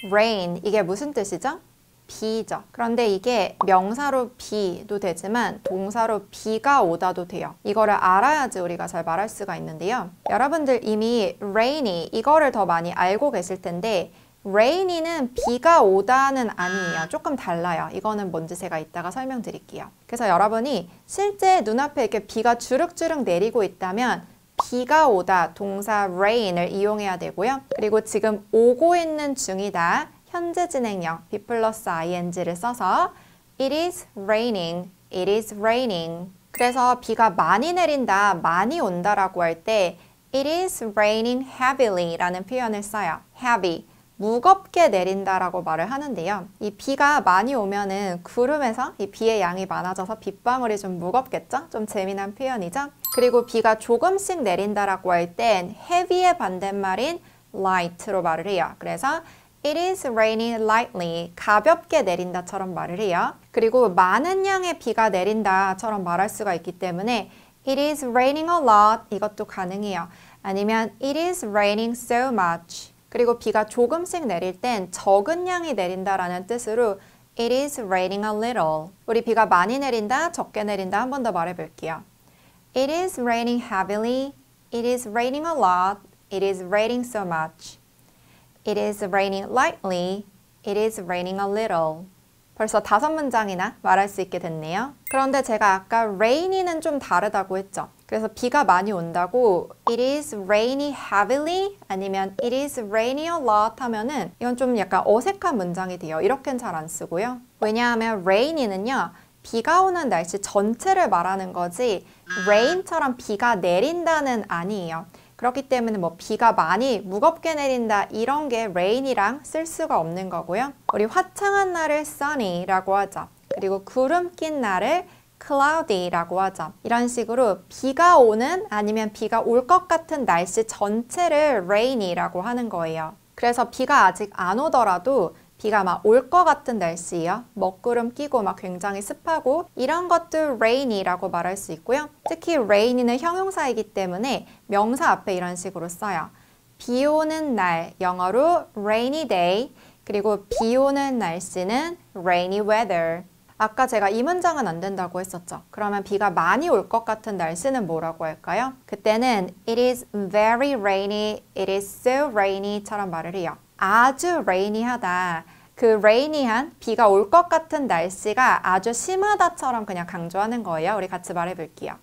Rain, 이게 무슨 뜻이죠? 비죠. 그런데 이게 명사로 비도 되지만 동사로 비가 오다도 돼요. 이거를 알아야지 우리가 잘 말할 수가 있는데요. 여러분들 이미 rainy 이거를 더 많이 알고 계실 텐데 rainy는 비가 오다는 아니에요. 조금 달라요. 이거는 뭔지 제가 이따가 설명드릴게요. 그래서 여러분이 실제 눈앞에 이렇게 비가 주룩주룩 내리고 있다면 비가 오다 동사 rain을 이용해야 되고요. 그리고 지금 오고 있는 중이다. 현재 진행형 be 플러스 ing를 써서 It is raining, it is raining. 그래서 비가 많이 내린다, 많이 온다라고 할 때 It is raining heavily 라는 표현을 써요. heavy, 무겁게 내린다라고 말을 하는데요. 이 비가 많이 오면은 구름에서 이 비의 양이 많아져서 빗방울이 좀 무겁겠죠? 좀 재미난 표현이죠? 그리고 비가 조금씩 내린다라고 할 땐 heavy의 반대말인 light로 말을 해요. 그래서 It is raining lightly. 가볍게 내린다처럼 말을 해요. 그리고 많은 양의 비가 내린다처럼 말할 수가 있기 때문에 It is raining a lot. 이것도 가능해요. 아니면 It is raining so much. 그리고 비가 조금씩 내릴 땐 적은 양이 내린다라는 뜻으로 It is raining a little. 우리 비가 많이 내린다, 적게 내린다 한 번 더 말해볼게요. It is raining heavily. It is raining a lot. It is raining so much. It is raining lightly. It is raining a little. 벌써 5문장이나 말할 수 있게 됐네요. 그런데 제가 아까 rainy는 좀 다르다고 했죠. 그래서 비가 많이 온다고 It is rainy heavily 아니면 It is raining a lot 하면은 이건 좀 약간 어색한 문장이 돼요. 이렇게는 잘 안 쓰고요. 왜냐하면 rainy는요. 비가 오는 날씨 전체를 말하는 거지 rain처럼 비가 내린다는 아니에요. 그렇기 때문에 비가 많이 무겁게 내린다 이런 게 rain이랑 쓸 수가 없는 거고요. 우리 화창한 날을 sunny라고 하죠. 그리고 구름 낀 날을 cloudy라고 하죠. 이런 식으로 비가 오는 아니면 비가 올 것 같은 날씨 전체를 rain이라고 하는 거예요. 그래서 비가 아직 안 오더라도 비가 막 올 것 같은 날씨예요. 먹구름 끼고 막 굉장히 습하고 이런 것도 rainy라고 말할 수 있고요. 특히 rainy는 형용사이기 때문에 명사 앞에 이런 식으로 써요. 비 오는 날, 영어로 rainy day, 그리고 비 오는 날씨는 rainy weather. 아까 제가 이 문장은 안 된다고 했었죠. 그러면 비가 많이 올 것 같은 날씨는 뭐라고 할까요? 그때는 It is very rainy, it is so rainy처럼 말을 해요. 아주 rainy하다. 그 rainy한 비가 올 것 같은 날씨가 아주 심하다처럼 그냥 강조하는 거예요. 우리 같이 말해볼게요.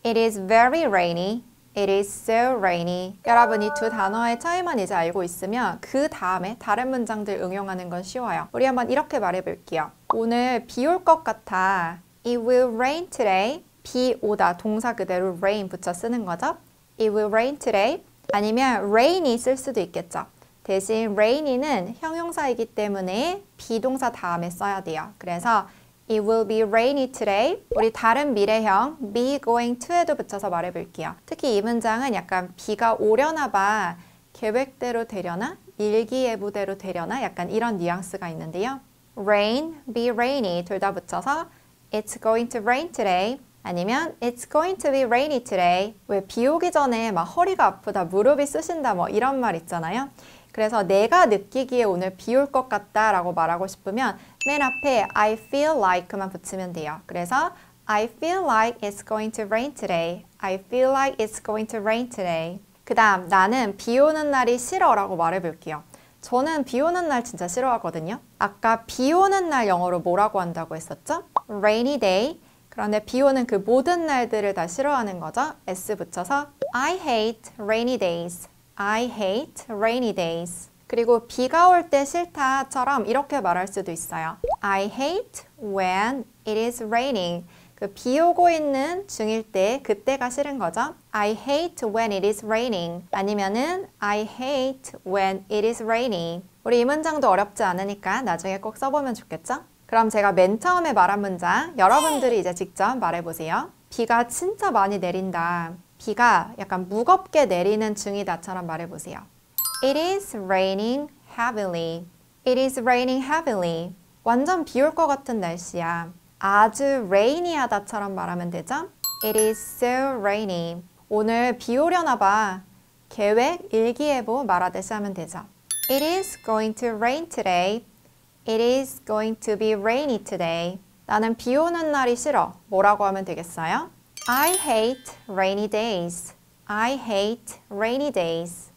It is very rainy. It is so rainy. 여러분 이 두 단어의 차이만 이제 알고 있으면 그 다음에 다른 문장들 응용하는 건 쉬워요. 우리 한번 이렇게 말해볼게요. 오늘 비 올 것 같아. It will rain today. 비 오다 동사 그대로 rain 붙여 쓰는 거죠. It will rain today. 아니면 rainy 쓸 수도 있겠죠. 대신 rainy는 형용사이기 때문에 비동사 다음에 써야 돼요. 그래서 It will be rainy today. 우리 다른 미래형 be going to에도 붙여서 말해볼게요. 특히 이 문장은 약간 비가 오려나 봐. 계획대로 되려나? 일기예보대로 되려나? 약간 이런 뉘앙스가 있는데요. rain, be rainy 둘 다 붙여서 It's going to rain today. 아니면 It's going to be rainy today. 왜 비 오기 전에 막 허리가 아프다, 무릎이 쑤신다 이런 말 있잖아요. 그래서 내가 느끼기에 오늘 비 올 것 같다 라고 말하고 싶으면 맨 앞에 I feel like만 붙이면 돼요. 그래서 I feel like it's going to rain today. I feel like it's going to rain today. 그 다음 나는 비 오는 날이 싫어 라고 말해볼게요. 저는 비 오는 날 진짜 싫어하거든요. 아까 비 오는 날 영어로 뭐라고 한다고 했었죠? Rainy day. 그런데 비 오는 그 모든 날들을 다 싫어하는 거죠. S 붙여서 I hate rainy days. I hate rainy days. 그리고 비가 올 때 싫다처럼 이렇게 말할 수도 있어요. I hate when it is raining. 그 비 오고 있는 중일 때 그때가 싫은 거죠. I hate when it is raining. 아니면은 I hate when it is rainy. 우리 이 문장도 어렵지 않으니까 나중에 꼭 써보면 좋겠죠? 그럼 제가 맨 처음에 말한 문장 여러분들이 이제 직접 말해보세요. 비가 진짜 많이 내린다. 비가 약간 무겁게 내리는 중이다처럼 말해보세요. It is raining heavily. It is raining heavily. 완전 비 올 것 같은 날씨야. 아주 rainy하다처럼 말하면 되죠? It is so rainy. 오늘 비 오려나 봐. 계획, 일기예보 말하듯이 하면 되죠. It is going to rain today. It is going to be rainy today. 나는 비 오는 날이 싫어. 뭐라고 하면 되겠어요? I hate rainy days. I hate rainy days.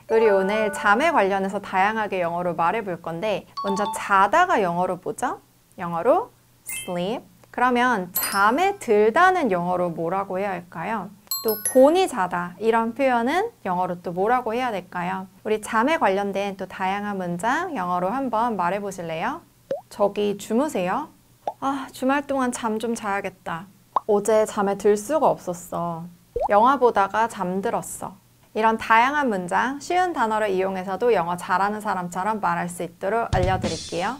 우리 오늘 잠에 관련해서 다양하게 영어로 말해볼 건데 먼저 자다가 영어로 뭐죠? 영어로 sleep. 그러면 잠에 들다는 영어로 뭐라고 해야 할까요? 또 곤히 자다 이런 표현은 영어로 또 뭐라고 해야 될까요? 우리 잠에 관련된 또 다양한 문장 영어로 한번 말해 보실래요? 저기 주무세요? 아, 주말 동안 잠 좀 자야겠다. 어제 잠에 들 수가 없었어. 영화 보다가 잠들었어. 이런 다양한 문장, 쉬운 단어를 이용해서도 영어 잘하는 사람처럼 말할 수 있도록 알려드릴게요.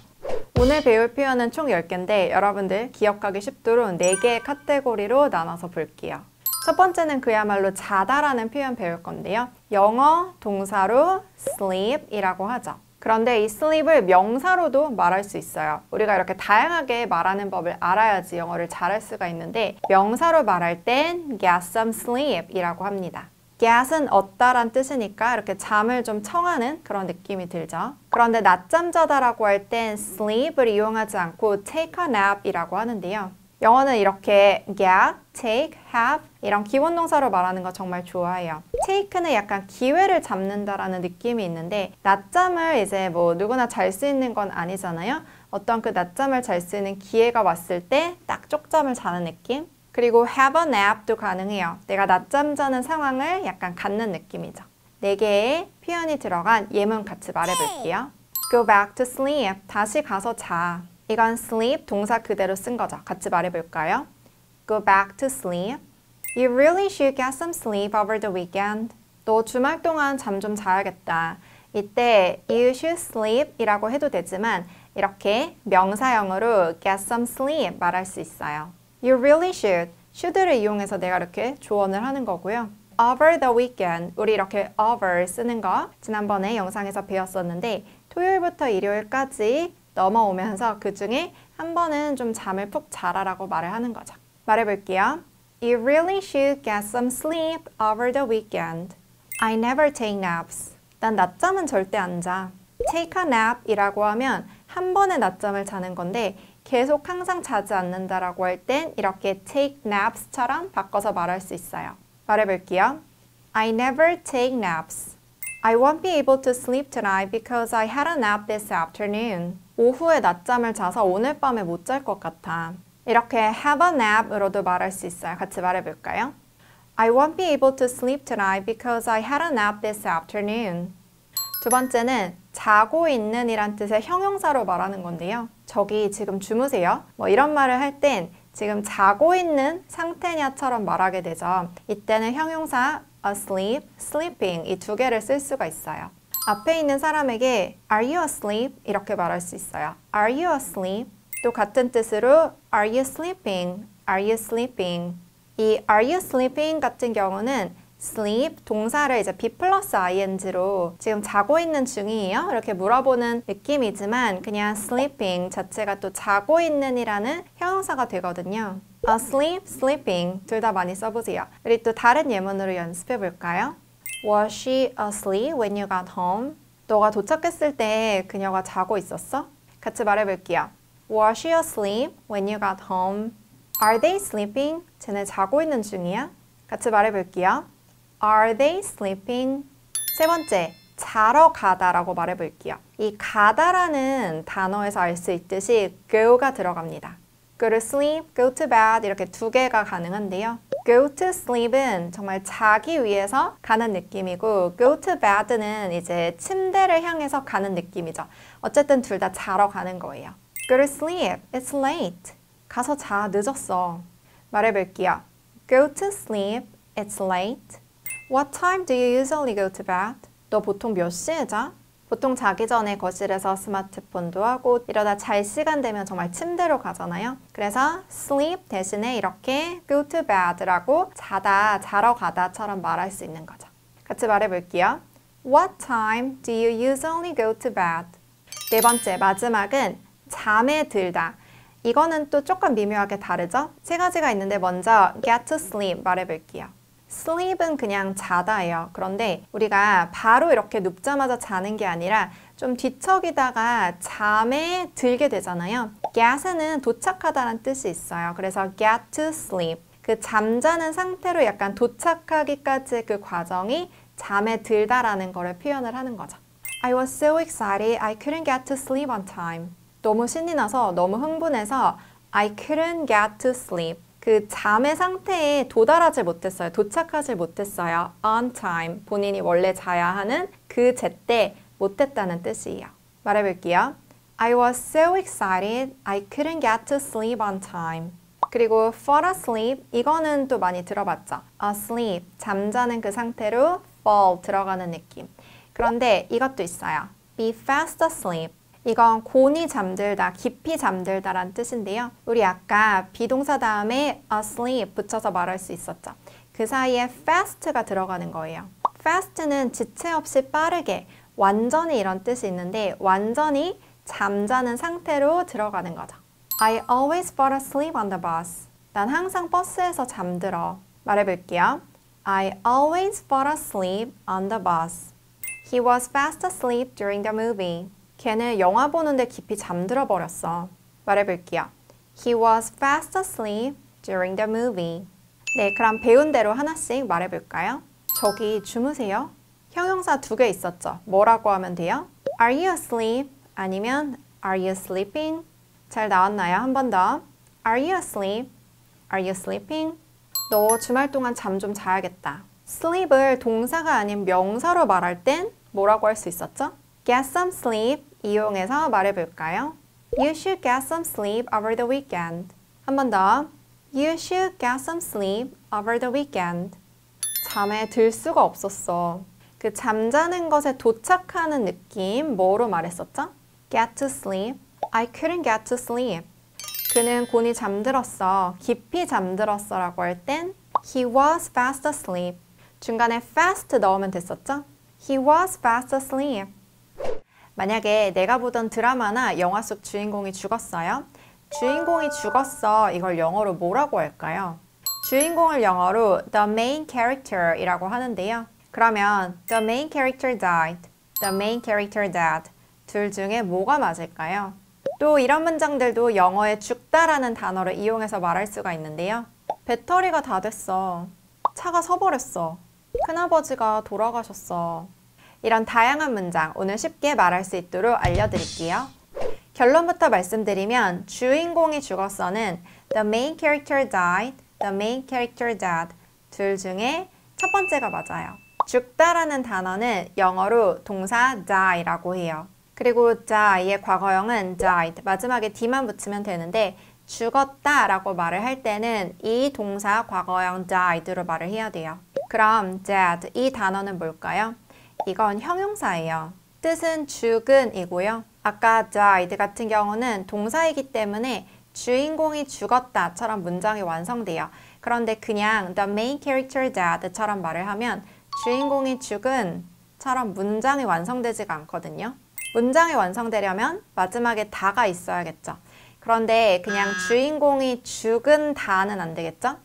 오늘 배울 표현은 총 10개인데 여러분들 기억하기 쉽도록 4개의 카테고리로 나눠서 볼게요. 첫 번째는 그야말로 자다라는 표현 배울 건데요. 영어 동사로 sleep이라고 하죠. 그런데 이 sleep을 명사로도 말할 수 있어요. 우리가 이렇게 다양하게 말하는 법을 알아야지 영어를 잘할 수가 있는데 명사로 말할 땐 get some sleep이라고 합니다. get은 얻다란 뜻이니까 이렇게 잠을 좀 청하는 그런 느낌이 들죠. 그런데 낮잠 자다라고 할 땐 sleep을 이용하지 않고 take a nap이라고 하는데요. 영어는 이렇게 get, take, have 이런 기본 동사로 말하는 거 정말 좋아해요. take는 약간 기회를 잡는다라는 느낌이 있는데 낮잠을 이제 뭐 누구나 잘 수 있는 건 아니잖아요. 어떤 그 낮잠을 잘 수 있는 기회가 왔을 때 딱 쪽잠을 자는 느낌? 그리고 have a nap도 가능해요. 내가 낮잠 자는 상황을 약간 갖는 느낌이죠. 4개의 표현이 들어간 예문 같이 말해볼게요. Go back to sleep. 다시 가서 자. 이건 sleep 동사 그대로 쓴 거죠. 같이 말해볼까요? Go back to sleep. You really should get some sleep over the weekend. 너 주말 동안 잠 좀 자야겠다. 이때 you should sleep 이라고 해도 되지만 이렇게 명사형으로 get some sleep 말할 수 있어요. You really should. should를 이용해서 내가 이렇게 조언을 하는 거고요. Over the weekend. 우리 이렇게 over 쓰는 거 지난번에 영상에서 배웠었는데 토요일부터 일요일까지 넘어오면서 그 중에 한 번은 좀 잠을 푹 자라라고 말을 하는 거죠. 말해볼게요. You really should get some sleep over the weekend. I never take naps. 난 낮잠은 절대 안 자. Take a nap 이라고 하면 한 번에 낮잠을 자는 건데 계속 항상 자지 않는다라고 할 땐 이렇게 take naps처럼 바꿔서 말할 수 있어요. 말해볼게요. I never take naps. I won't be able to sleep tonight because I had a nap this afternoon. 오후에 낮잠을 자서 오늘 밤에 못 잘 것 같아. 이렇게 have a nap으로도 말할 수 있어요. 같이 말해볼까요? I won't be able to sleep tonight because I had a nap this afternoon. 두 번째는 자고 있는 이란 뜻의 형용사로 말하는 건데요. 저기 지금 주무세요? 뭐 이런 말을 할 땐 지금 자고 있는 상태냐처럼 말하게 되죠. 이때는 형용사 asleep, sleeping 이 2개를 쓸 수가 있어요. 앞에 있는 사람에게 Are you asleep? 이렇게 말할 수 있어요. Are you asleep? 또 같은 뜻으로 Are you sleeping? Are you sleeping? 이 Are you sleeping 같은 경우는 sleep 동사를 이제 be 플러스 ing로 지금 자고 있는 중이에요? 이렇게 물어보는 느낌이지만 그냥 sleeping 자체가 또 자고 있는 이라는 형용사가 되거든요. asleep, sleeping 둘 다 많이 써보세요. 우리 또 다른 예문으로 연습해 볼까요? Was she asleep when you got home? 너가 도착했을 때 그녀가 자고 있었어? 같이 말해볼게요. Was she asleep when you got home? Are they sleeping? 쟤네 자고 있는 중이야? 같이 말해볼게요. Are they sleeping? 세 번째, 자러 가다라고 말해볼게요. 이 가다라는 단어에서 알 수 있듯이 go가 들어갑니다. Go to sleep, go to bed 이렇게 두 개가 가능한데요. Go to sleep은 정말 자기 위해서 가는 느낌이고 go to bed는 이제 침대를 향해서 가는 느낌이죠. 어쨌든 둘 다 자러 가는 거예요. Go to sleep, it's late. 가서 자, 늦었어. 말해볼게요. Go to sleep, it's late. What time do you usually go to bed? 너 보통 몇 시에 자? 보통 자기 전에 거실에서 스마트폰도 하고 이러다 잘 시간 되면 정말 침대로 가잖아요. 그래서 sleep 대신에 이렇게 go to bed라고 자다, 자러 가다처럼 말할 수 있는 거죠. 같이 말해볼게요. What time do you usually go to bed? 네 번째, 마지막은 잠에 들다. 이거는 또 조금 미묘하게 다르죠? 세 가지가 있는데 먼저 get to sleep 말해볼게요. sleep은 그냥 자다예요. 그런데 우리가 바로 이렇게 눕자마자 자는 게 아니라 좀 뒤척이다가 잠에 들게 되잖아요. get는 도착하다라는 뜻이 있어요. 그래서 get to sleep. 그 잠자는 상태로 약간 도착하기까지의 그 과정이 잠에 들다라는 거를 표현을 하는 거죠. I was so excited I couldn't get to sleep on time. 너무 신이 나서 너무 흥분해서 I couldn't get to sleep. 그 잠의 상태에 도달하지 못했어요. 도착하지 못했어요. on time. 본인이 원래 자야 하는 그 제때 못했다는 뜻이에요. 말해볼게요. I was so excited I couldn't get to sleep on time. 그리고 fall asleep. 이거는 또 많이 들어봤죠. asleep. 잠자는 그 상태로 fall 들어가는 느낌. 그런데 이것도 있어요. be fast asleep. 이건 곤히 잠들다, 깊이 잠들다란 뜻인데요. 우리 아까 비동사 다음에 asleep 붙여서 말할 수 있었죠. 그 사이에 fast가 들어가는 거예요. fast는 지체 없이 빠르게, 완전히 이런 뜻이 있는데 완전히 잠자는 상태로 들어가는 거죠. I always fall asleep on the bus. 난 항상 버스에서 잠들어. 말해볼게요. I always fall asleep on the bus. He was fast asleep during the movie. 걔는 영화 보는데 깊이 잠들어 버렸어. 말해볼게요. He was fast asleep during the movie. 네, 그럼 배운 대로 하나씩 말해볼까요? 저기 주무세요. 형용사 두 개 있었죠. 뭐라고 하면 돼요? Are you asleep? 아니면 Are you sleeping? 잘 나왔나요? 한 번 더. Are you asleep? Are you sleeping? 너 주말 동안 잠 좀 자야겠다. sleep을 동사가 아닌 명사로 말할 땐 뭐라고 할 수 있었죠? Get some sleep 이용해서 말해볼까요? You should get some sleep over the weekend. 한 번 더. You should get some sleep over the weekend. 잠에 들 수가 없었어. 그 잠자는 것에 도착하는 느낌 뭐로 말했었죠? Get to sleep. I couldn't get to sleep. 그는 곤히 잠들었어. 깊이 잠들었어 라고 할 땐 He was fast asleep. 중간에 fast 넣으면 됐었죠? He was fast asleep. 만약에 내가 보던 드라마나 영화 속 주인공이 죽었어요. 주인공이 죽었어. 이걸 영어로 뭐라고 할까요? 주인공을 영어로 the main character 이라고 하는데요. 그러면 the main character died, the main character died. 둘 중에 뭐가 맞을까요? 또 이런 문장들도 영어에 죽다라는 단어를 이용해서 말할 수가 있는데요. 배터리가 다 됐어. 차가 서버렸어. 큰아버지가 돌아가셨어. 이런 다양한 문장 오늘 쉽게 말할 수 있도록 알려드릴게요. 결론부터 말씀드리면 주인공이 죽었어는 the main character died, the main character died. 둘 중에 첫 번째가 맞아요. 죽다라는 단어는 영어로 동사 die라고 해요. 그리고 die의 과거형은 died, 마지막에 d만 붙이면 되는데 죽었다라고 말을 할 때는 이 동사 과거형 died로 말을 해야 돼요. 그럼 dead, 이 단어는 뭘까요? 이건 형용사예요. 뜻은 죽은이고요. 아까 died 같은 경우는 동사이기 때문에 주인공이 죽었다처럼 문장이 완성돼요. 그런데 그냥 the main character died처럼 말을 하면 주인공이 죽은처럼 문장이 완성되지가 않거든요. 문장이 완성되려면 마지막에 다가 있어야겠죠. 그런데 그냥 주인공이 죽은 다는 안 되겠죠?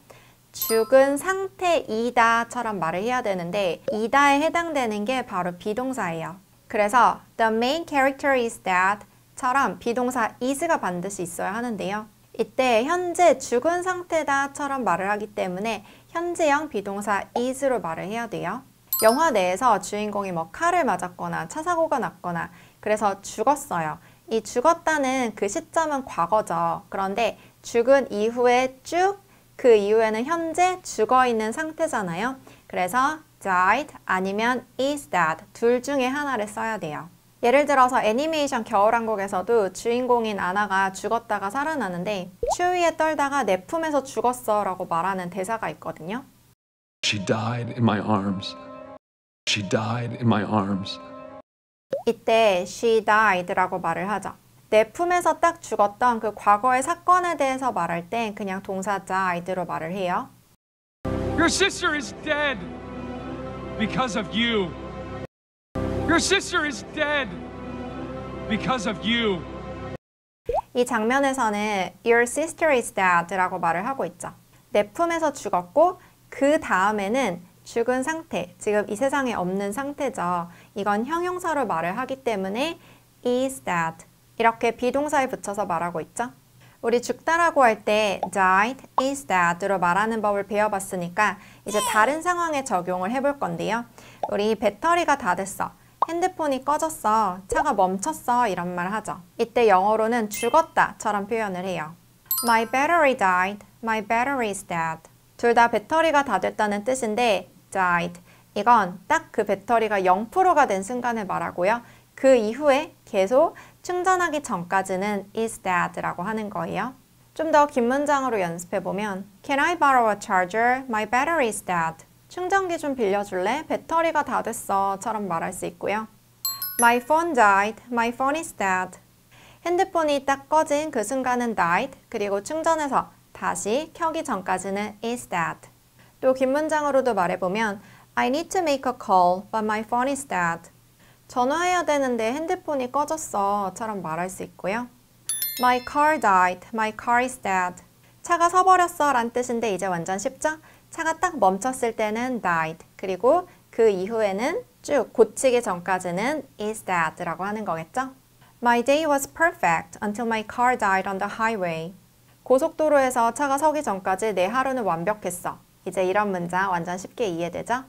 죽은 상태이다처럼 말을 해야 되는데 이다에 해당되는 게 바로 비동사예요. 그래서 the main character is that 처럼 비동사 is가 반드시 있어야 하는데요. 이때 현재 죽은 상태다 처럼 말을 하기 때문에 현재형 비동사 is로 말을 해야 돼요. 영화 내에서 주인공이 뭐 칼을 맞았거나 차 사고가 났거나 그래서 죽었어요. 이 죽었다는 그 시점은 과거죠. 그런데 죽은 이후에 쭉 그 이후에는 현재 죽어 있는 상태잖아요. 그래서 died 아니면 is that 둘 중에 하나를 써야 돼요. 예를 들어서 애니메이션 겨울왕국에서도 주인공인 아나가 죽었다가 살아나는데 추위에 떨다가 내 품에서 죽었어 라고 말하는 대사가 있거든요. She died in my arms. She died in my arms. 이때 she died 라고 말을 하죠. 내 품에서 딱 죽었던 그 과거의 사건에 대해서 말할 땐 그냥 동사 died로 말을 해요. Your sister is dead because of you. Your sister is dead because of you. 이 장면에서는 Your sister is dead 라고 말을 하고 있죠. 내 품에서 죽었고 그 다음에는 죽은 상태, 지금 이 세상에 없는 상태죠. 이건 형용사로 말을 하기 때문에 is dead 이렇게 비동사에 붙여서 말하고 있죠. 우리 죽다라고 할 때 died, is dead로 말하는 법을 배워봤으니까 이제 다른 상황에 적용을 해볼 건데요. 우리 배터리가 다 됐어. 핸드폰이 꺼졌어. 차가 멈췄어. 이런 말 하죠. 이때 영어로는 죽었다처럼 표현을 해요. My battery died. My battery is dead. 둘 다 배터리가 다 됐다는 뜻인데 died. 이건 딱 그 배터리가 0%가 된 순간을 말하고요. 그 이후에 계속 충전하기 전까지는 is dead라고 하는 거예요. 좀 더 긴 문장으로 연습해보면 Can I borrow a charger? My battery is dead. 충전기 좀 빌려줄래? 배터리가 다 됐어. 처럼 말할 수 있고요. My phone died. My phone is dead. 핸드폰이 딱 꺼진 그 순간은 died. 그리고 충전해서 다시 켜기 전까지는 is dead. 또 긴 문장으로도 말해보면 I need to make a call, but my phone is dead. 전화해야 되는데 핸드폰이 꺼졌어. 처럼 말할 수 있고요. My car died. My car is dead. 차가 서버렸어 란 뜻인데 이제 완전 쉽죠? 차가 딱 멈췄을 때는 died. 그리고 그 이후에는 쭉 고치기 전까지는 is dead라고 하는 거겠죠? My day was perfect until my car died on the highway. 고속도로에서 차가 서기 전까지 내 하루는 완벽했어. 이제 이런 문장 완전 쉽게 이해되죠?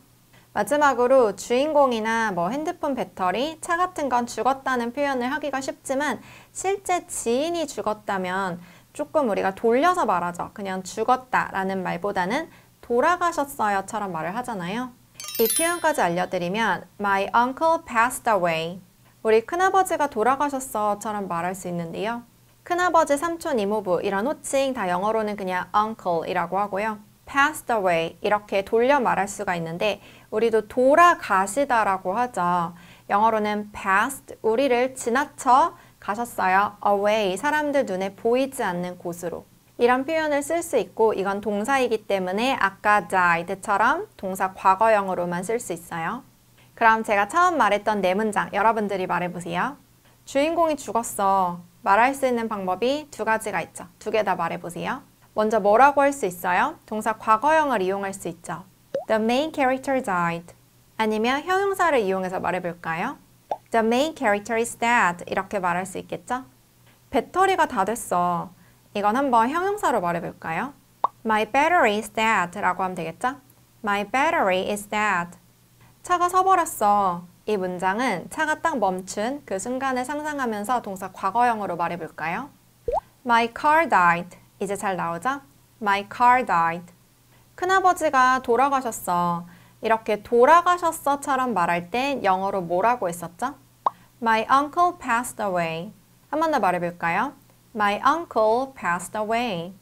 마지막으로 주인공이나 뭐 핸드폰 배터리, 차 같은 건 죽었다는 표현을 하기가 쉽지만 실제 지인이 죽었다면 조금 우리가 돌려서 말하죠. 그냥 죽었다라는 말보다는 돌아가셨어요처럼 말을 하잖아요. 이 표현까지 알려드리면 My uncle passed away. 우리 큰아버지가 돌아가셨어처럼 말할 수 있는데요. 큰아버지, 삼촌, 이모부 이런 호칭 다 영어로는 그냥 uncle이라고 하고요. passed away 이렇게 돌려 말할 수가 있는데 우리도 돌아가시다라고 하죠. 영어로는 passed, 우리를 지나쳐 가셨어요. away, 사람들 눈에 보이지 않는 곳으로. 이런 표현을 쓸 수 있고 이건 동사이기 때문에 아까 died처럼 동사 과거형으로만 쓸 수 있어요. 그럼 제가 처음 말했던 네 문장 여러분들이 말해보세요. 주인공이 죽었어. 말할 수 있는 방법이 두 가지가 있죠. 두 개 다 말해보세요. 먼저 뭐라고 할 수 있어요? 동사 과거형을 이용할 수 있죠. The main character died. 아니면 형용사를 이용해서 말해볼까요? The main character is dead. 이렇게 말할 수 있겠죠? 배터리가 다 됐어. 이건 한번 형용사로 말해볼까요? My battery is dead 라고 하면 되겠죠? My battery is dead. 차가 서버렸어. 이 문장은 차가 딱 멈춘 그 순간을 상상하면서 동사 과거형으로 말해볼까요? My car died. 이제 잘 나오죠? My car died. 큰아버지가 돌아가셨어. 이렇게 돌아가셨어처럼 말할 땐 영어로 뭐라고 했었죠? My uncle passed away. 한 번 더 말해볼까요? My uncle passed away.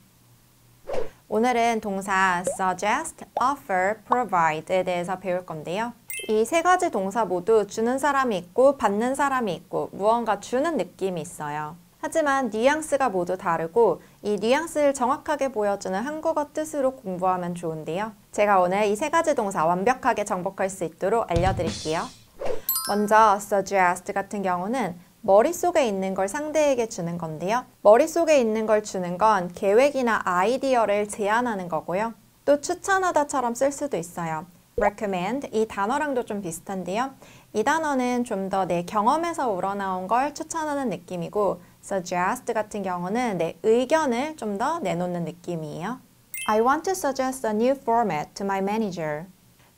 오늘은 동사 suggest, offer, provide에 대해서 배울 건데요. 이 세 가지 동사 모두 주는 사람이 있고 받는 사람이 있고 무언가 주는 느낌이 있어요. 하지만 뉘앙스가 모두 다르고 이 뉘앙스를 정확하게 보여주는 한국어 뜻으로 공부하면 좋은데요. 제가 오늘 이 세 가지 동사 완벽하게 정복할 수 있도록 알려드릴게요. 먼저 suggest 같은 경우는 머릿속에 있는 걸 상대에게 주는 건데요. 머릿속에 있는 걸 주는 건 계획이나 아이디어를 제안하는 거고요. 또 추천하다처럼 쓸 수도 있어요. recommend, 이 단어랑도 좀 비슷한데요. 이 단어는 좀 더 내 경험에서 우러나온 걸 추천하는 느낌이고 suggest 같은 경우는 내 의견을 좀 더 내놓는 느낌이에요. I want to suggest a new format to my manager.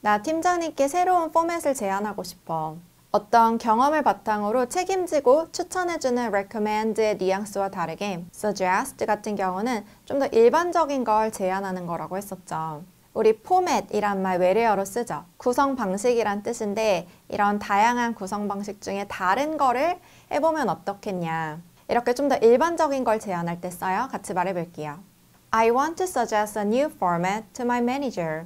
나 팀장님께 새로운 포맷을 제안하고 싶어. 어떤 경험을 바탕으로 책임지고 추천해주는 recommend의 뉘앙스와 다르게 suggest 같은 경우는 좀 더 일반적인 걸 제안하는 거라고 했었죠. 우리 포맷이란 말 외래어로 쓰죠. 구성 방식이란 뜻인데 이런 다양한 구성 방식 중에 다른 거를 해보면 어떻겠냐. 이렇게 좀 더 일반적인 걸 제안할 때 써요. 같이 말해볼게요. I want to suggest a new format to my manager.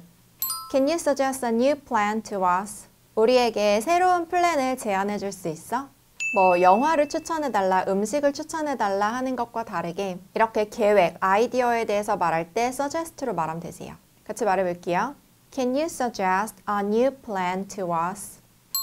Can you suggest a new plan to us? 우리에게 새로운 플랜을 제안해 줄 수 있어? 뭐 영화를 추천해달라, 음식을 추천해달라 하는 것과 다르게 이렇게 계획, 아이디어에 대해서 말할 때 suggest로 말하면 되세요. 같이 말해볼게요. Can you suggest a new plan to us?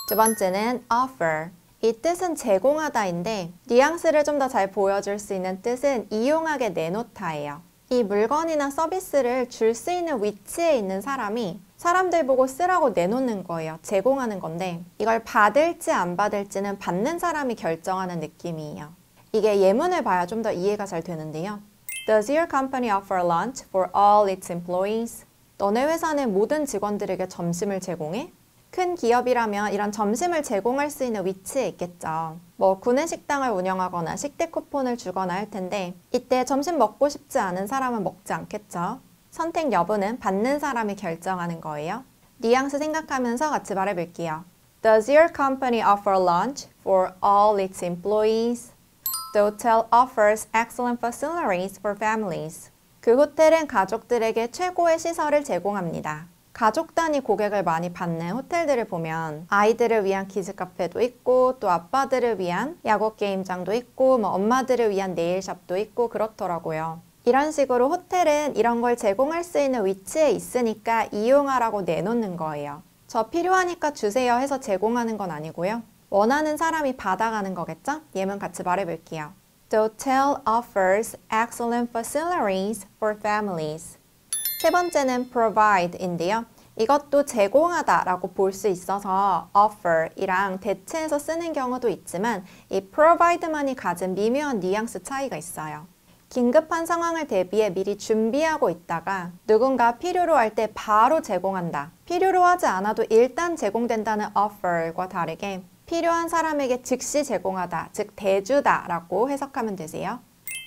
두 번째는 offer. 이 뜻은 제공하다인데 뉘앙스를 좀 더 잘 보여줄 수 있는 뜻은 이용하게 내놓다예요. 이 물건이나 서비스를 줄 수 있는 위치에 있는 사람이 사람들 보고 쓰라고 내놓는 거예요. 제공하는 건데 이걸 받을지 안 받을지는 받는 사람이 결정하는 느낌이에요. 이게 예문을 봐야 좀 더 이해가 잘 되는데요. Does your company offer lunch for all its employees? 너네 회사는 모든 직원들에게 점심을 제공해? 큰 기업이라면 이런 점심을 제공할 수 있는 위치에 있겠죠. 뭐 구내식당을 운영하거나 식대 쿠폰을 주거나 할 텐데 이때 점심 먹고 싶지 않은 사람은 먹지 않겠죠. 선택 여부는 받는 사람이 결정하는 거예요. 뉘앙스 생각하면서 같이 말해볼게요. Does your company offer lunch for all its employees? The hotel offers excellent facilities for families. 그 호텔은 가족들에게 최고의 시설을 제공합니다. 가족 단위 고객을 많이 받는 호텔들을 보면 아이들을 위한 키즈 카페도 있고 또 아빠들을 위한 야구 게임장도 있고 뭐 엄마들을 위한 네일샵도 있고 그렇더라고요. 이런 식으로 호텔은 이런 걸 제공할 수 있는 위치에 있으니까 이용하라고 내놓는 거예요. 저 필요하니까 주세요 해서 제공하는 건 아니고요. 원하는 사람이 받아가는 거겠죠? 예문 같이 말해볼게요. The hotel offers excellent facilities for families. 세 번째는 provide인데요. 이것도 제공하다 라고 볼 수 있어서 offer이랑 대체해서 쓰는 경우도 있지만 이 provide만이 가진 미묘한 뉘앙스 차이가 있어요. 긴급한 상황을 대비해 미리 준비하고 있다가 누군가 필요로 할 때 바로 제공한다. 필요로 하지 않아도 일단 제공된다는 offer과 다르게 필요한 사람에게 즉시 제공하다, 즉 대주다 라고 해석하면 되세요.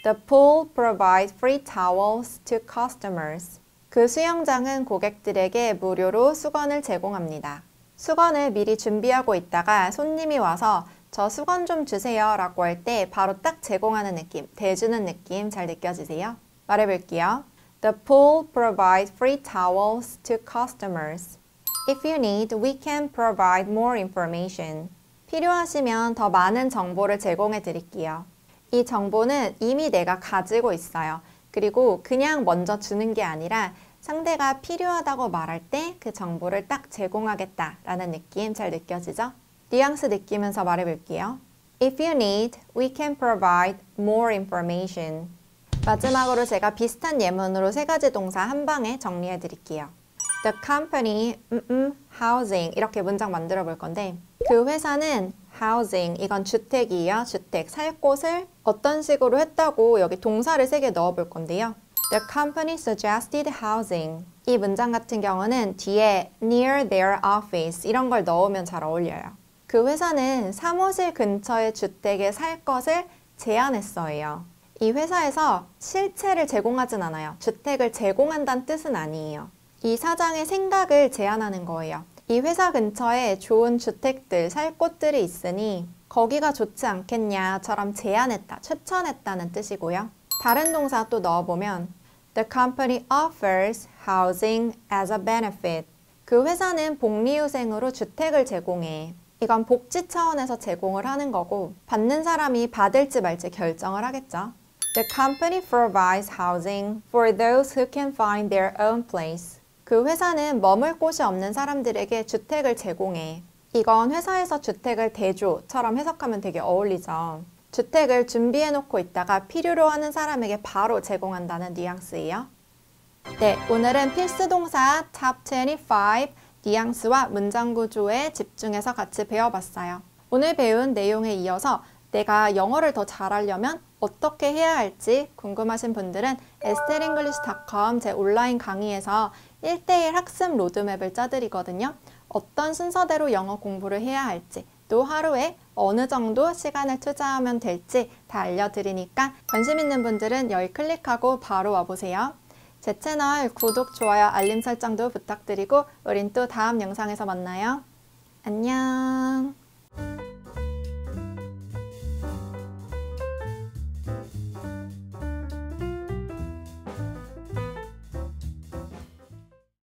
The pool provides free towels to customers. 그 수영장은 고객들에게 무료로 수건을 제공합니다. 수건을 미리 준비하고 있다가 손님이 와서 저 수건 좀 주세요 라고 할 때 바로 딱 제공하는 느낌, 대주는 느낌 잘 느껴지세요? 말해볼게요. The pool provides free towels to customers. If you need, we can provide more information. 필요하시면 더 많은 정보를 제공해 드릴게요. 이 정보는 이미 내가 가지고 있어요. 그리고 그냥 먼저 주는 게 아니라 상대가 필요하다고 말할 때 그 정보를 딱 제공하겠다라는 느낌 잘 느껴지죠? 뉘앙스 느끼면서 말해볼게요. If you need, we can provide more information. 마지막으로 제가 비슷한 예문으로 세 가지 동사 한 방에 정리해 드릴게요. The company, housing 이렇게 문장 만들어 볼 건데 그 회사는 housing, 이건 주택이에요. 주택, 살 곳을 어떤 식으로 했다고 여기 동사를 3개 넣어 볼 건데요. The company suggested housing. 이 문장 같은 경우는 뒤에 near their office 이런 걸 넣으면 잘 어울려요. 그 회사는 사무실 근처의 주택에 살 것을 제안했어요. 이 회사에서 실체를 제공하진 않아요. 주택을 제공한다는 뜻은 아니에요. 이 사장의 생각을 제안하는 거예요. 이 회사 근처에 좋은 주택들, 살 곳들이 있으니 거기가 좋지 않겠냐처럼 제안했다, 추천했다는 뜻이고요. 다른 동사 또 넣어보면 The company offers housing as a benefit. 그 회사는 복리후생으로 주택을 제공해. 이건 복지 차원에서 제공을 하는 거고 받는 사람이 받을지 말지 결정을 하겠죠. The company provides housing for those who can find their own place. 그 회사는 머물 곳이 없는 사람들에게 주택을 제공해. 이건 회사에서 주택을 대줘처럼 해석하면 되게 어울리죠. 주택을 준비해 놓고 있다가 필요로 하는 사람에게 바로 제공한다는 뉘앙스예요. 네, 오늘은 필수 동사 Top 25 뉘앙스와 문장 구조에 집중해서 같이 배워봤어요. 오늘 배운 내용에 이어서 내가 영어를 더 잘하려면 어떻게 해야 할지 궁금하신 분들은 estellenglish.com 제 온라인 강의에서 1:1 학습 로드맵을 짜드리거든요. 어떤 순서대로 영어 공부를 해야 할지, 또 하루에 어느 정도 시간을 투자하면 될지 다 알려드리니까 관심 있는 분들은 여기 클릭하고 바로 와보세요. 제 채널 구독, 좋아요, 알림 설정도 부탁드리고 우린 또 다음 영상에서 만나요. 안녕.